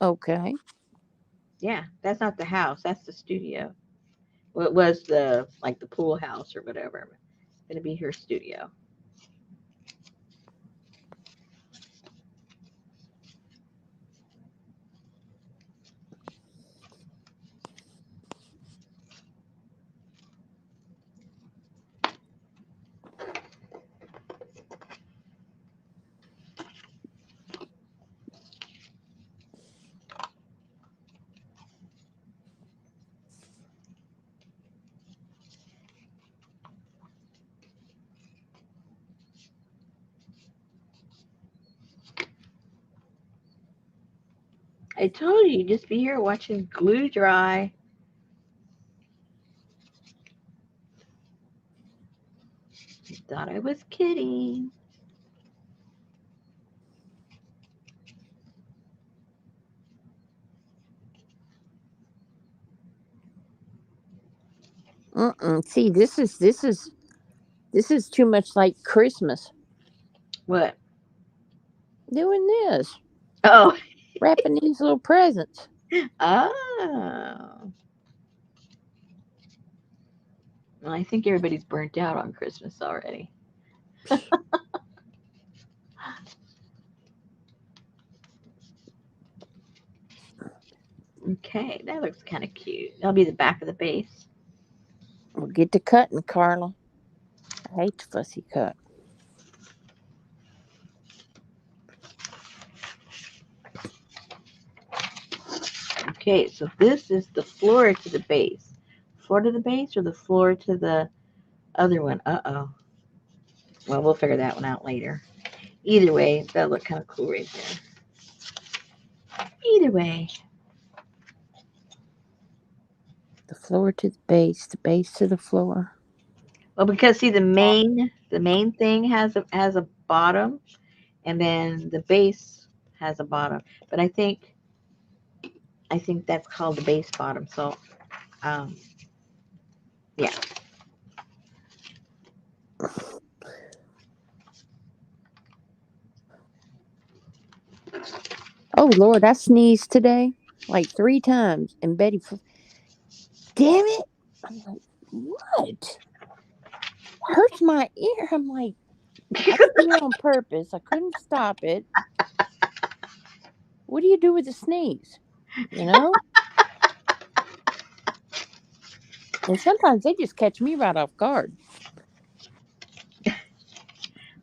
Okay. Yeah, that's not the house. That's the studio. Well, it was the pool house or whatever. It's gonna be her studio. I told you, just be here watching glue dry. You thought I was kidding. See, this is too much like Christmas. What? Doing this, Oh. wrapping these little presents. Oh. Well, I think everybody's burnt out on Christmas already. Okay, that looks kind of cute. That'll be the back of the base. We'll get to cutting, Carla. I hate to fussy cut. Okay, so this is the floor to the base. Floor to the base or the floor to the other one? Uh-oh. Well, we'll figure that one out later. Either way, that'll look kind of cool right there. Either way. The floor to the base to the floor. Well, because see the main thing has a bottom, and then the base has a bottom. But I think that's called the base bottom. So, yeah. Oh Lord, I sneezed today like 3 times, and Betty, damn it! I'm like, what? Hurts my ear. I'm like, I didn't do it on purpose. I couldn't stop it. What do you do with a sneeze? You know? And sometimes they just catch me right off guard.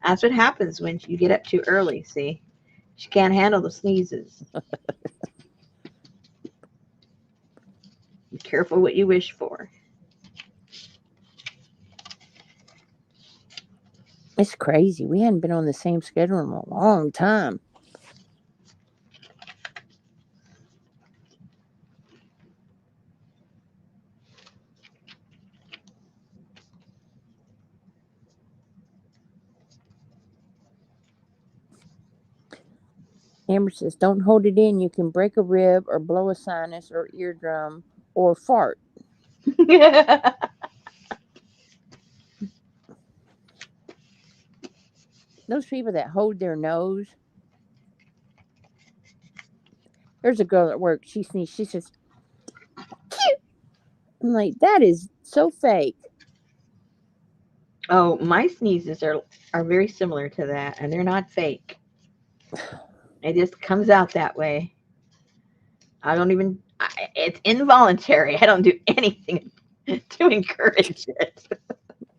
That's what happens when you get up too early. See, she can't handle the sneezes. Be careful what you wish for. It's crazy. We hadn't been on the same schedule in a long time. Amber says, don't hold it in. You can break a rib or blow a sinus or eardrum or fart. Those people that hold their nose. There's a girl at work. She sneezes. She says, "Phew." I'm like, that is so fake. Oh, my sneezes are very similar to that, and they're not fake. It just comes out that way. I don't even. It's involuntary. I don't do anything to encourage it.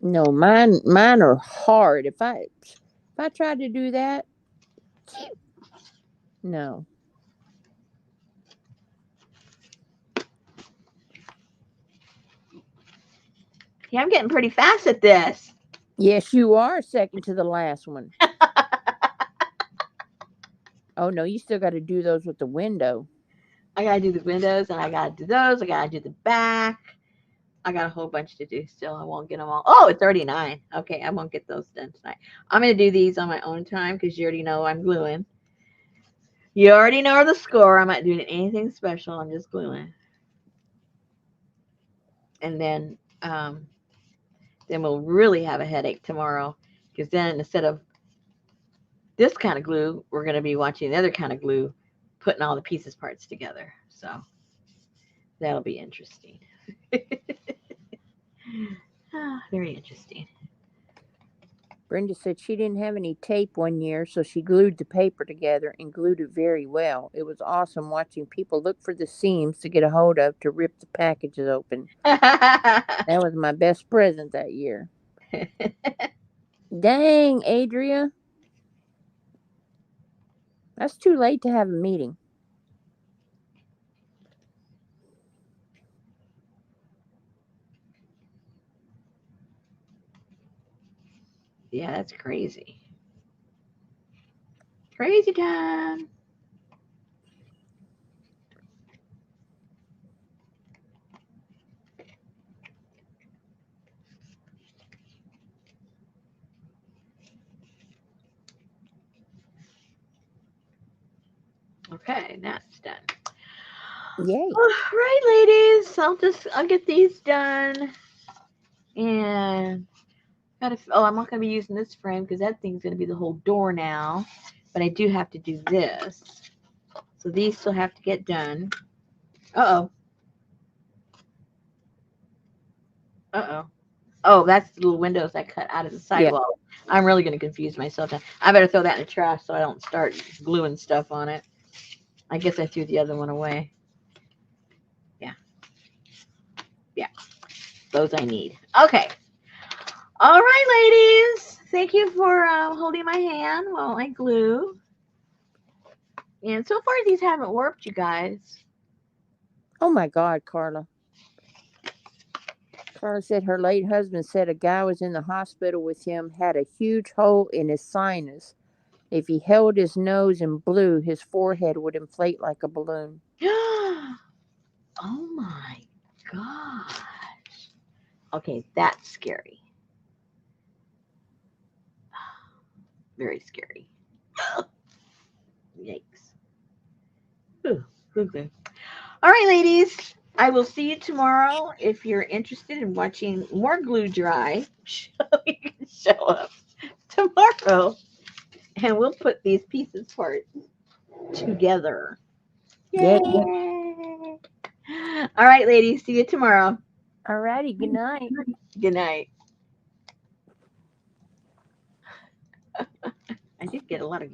No, mine are hard. If I tried to do that, no. Yeah, I'm getting pretty fast at this. Yes, you are second to the last one. Oh no, you still got to do those with the window. I gotta do the windows, and I gotta do those. I gotta do the back. I got a whole bunch to do still. I won't get them all. Oh, it's already 9. Okay, I won't get those done tonight. I'm gonna do these on my own time because you already know I'm gluing. You already know the score. I'm not doing anything special. I'm just gluing. And then we'll really have a headache tomorrow because then instead of this kind of glue, we're going to be watching the other kind of glue, putting all the pieces parts together. So that'll be interesting. Very interesting. Brenda said she didn't have any tape one year, so she glued the paper together and glued it very well. It was awesome watching people look for the seams to get a hold of to rip the packages open. That was my best present that year. Dang, Adria. That's too late to have a meeting. Yeah, that's crazy. Crazy time. Okay, that's done. Yay. All right, ladies. I'll get these done. And I'm not gonna be using this frame because that thing's gonna be the whole door now. But I do have to do this. So these still have to get done. Uh-oh. Uh-oh. Oh, that's the little windows I cut out of the Yeah. sidewall. I'm really going to confuse myself now. I better throw that in the trash so I don't start gluing stuff on it. I guess I threw the other one away. Yeah. Yeah. Those I need. Okay. All right, ladies. Thank you for holding my hand while I glue. And so far, these haven't warped, you guys. Oh my God, Carla. Carla said her late husband said a guy was in the hospital with him, had a huge hole in his sinus. If he held his nose and blew, his forehead would inflate like a balloon. Oh my gosh. Okay, that's scary. Very scary. Yikes. Ooh, okay. All right, ladies. I will see you tomorrow. If you're interested in watching more glue dry, you can show up tomorrow and we'll put these pieces parts together. Yay. Yay! All right, ladies. See you tomorrow. Alrighty, good night. Good night. I did get a lot of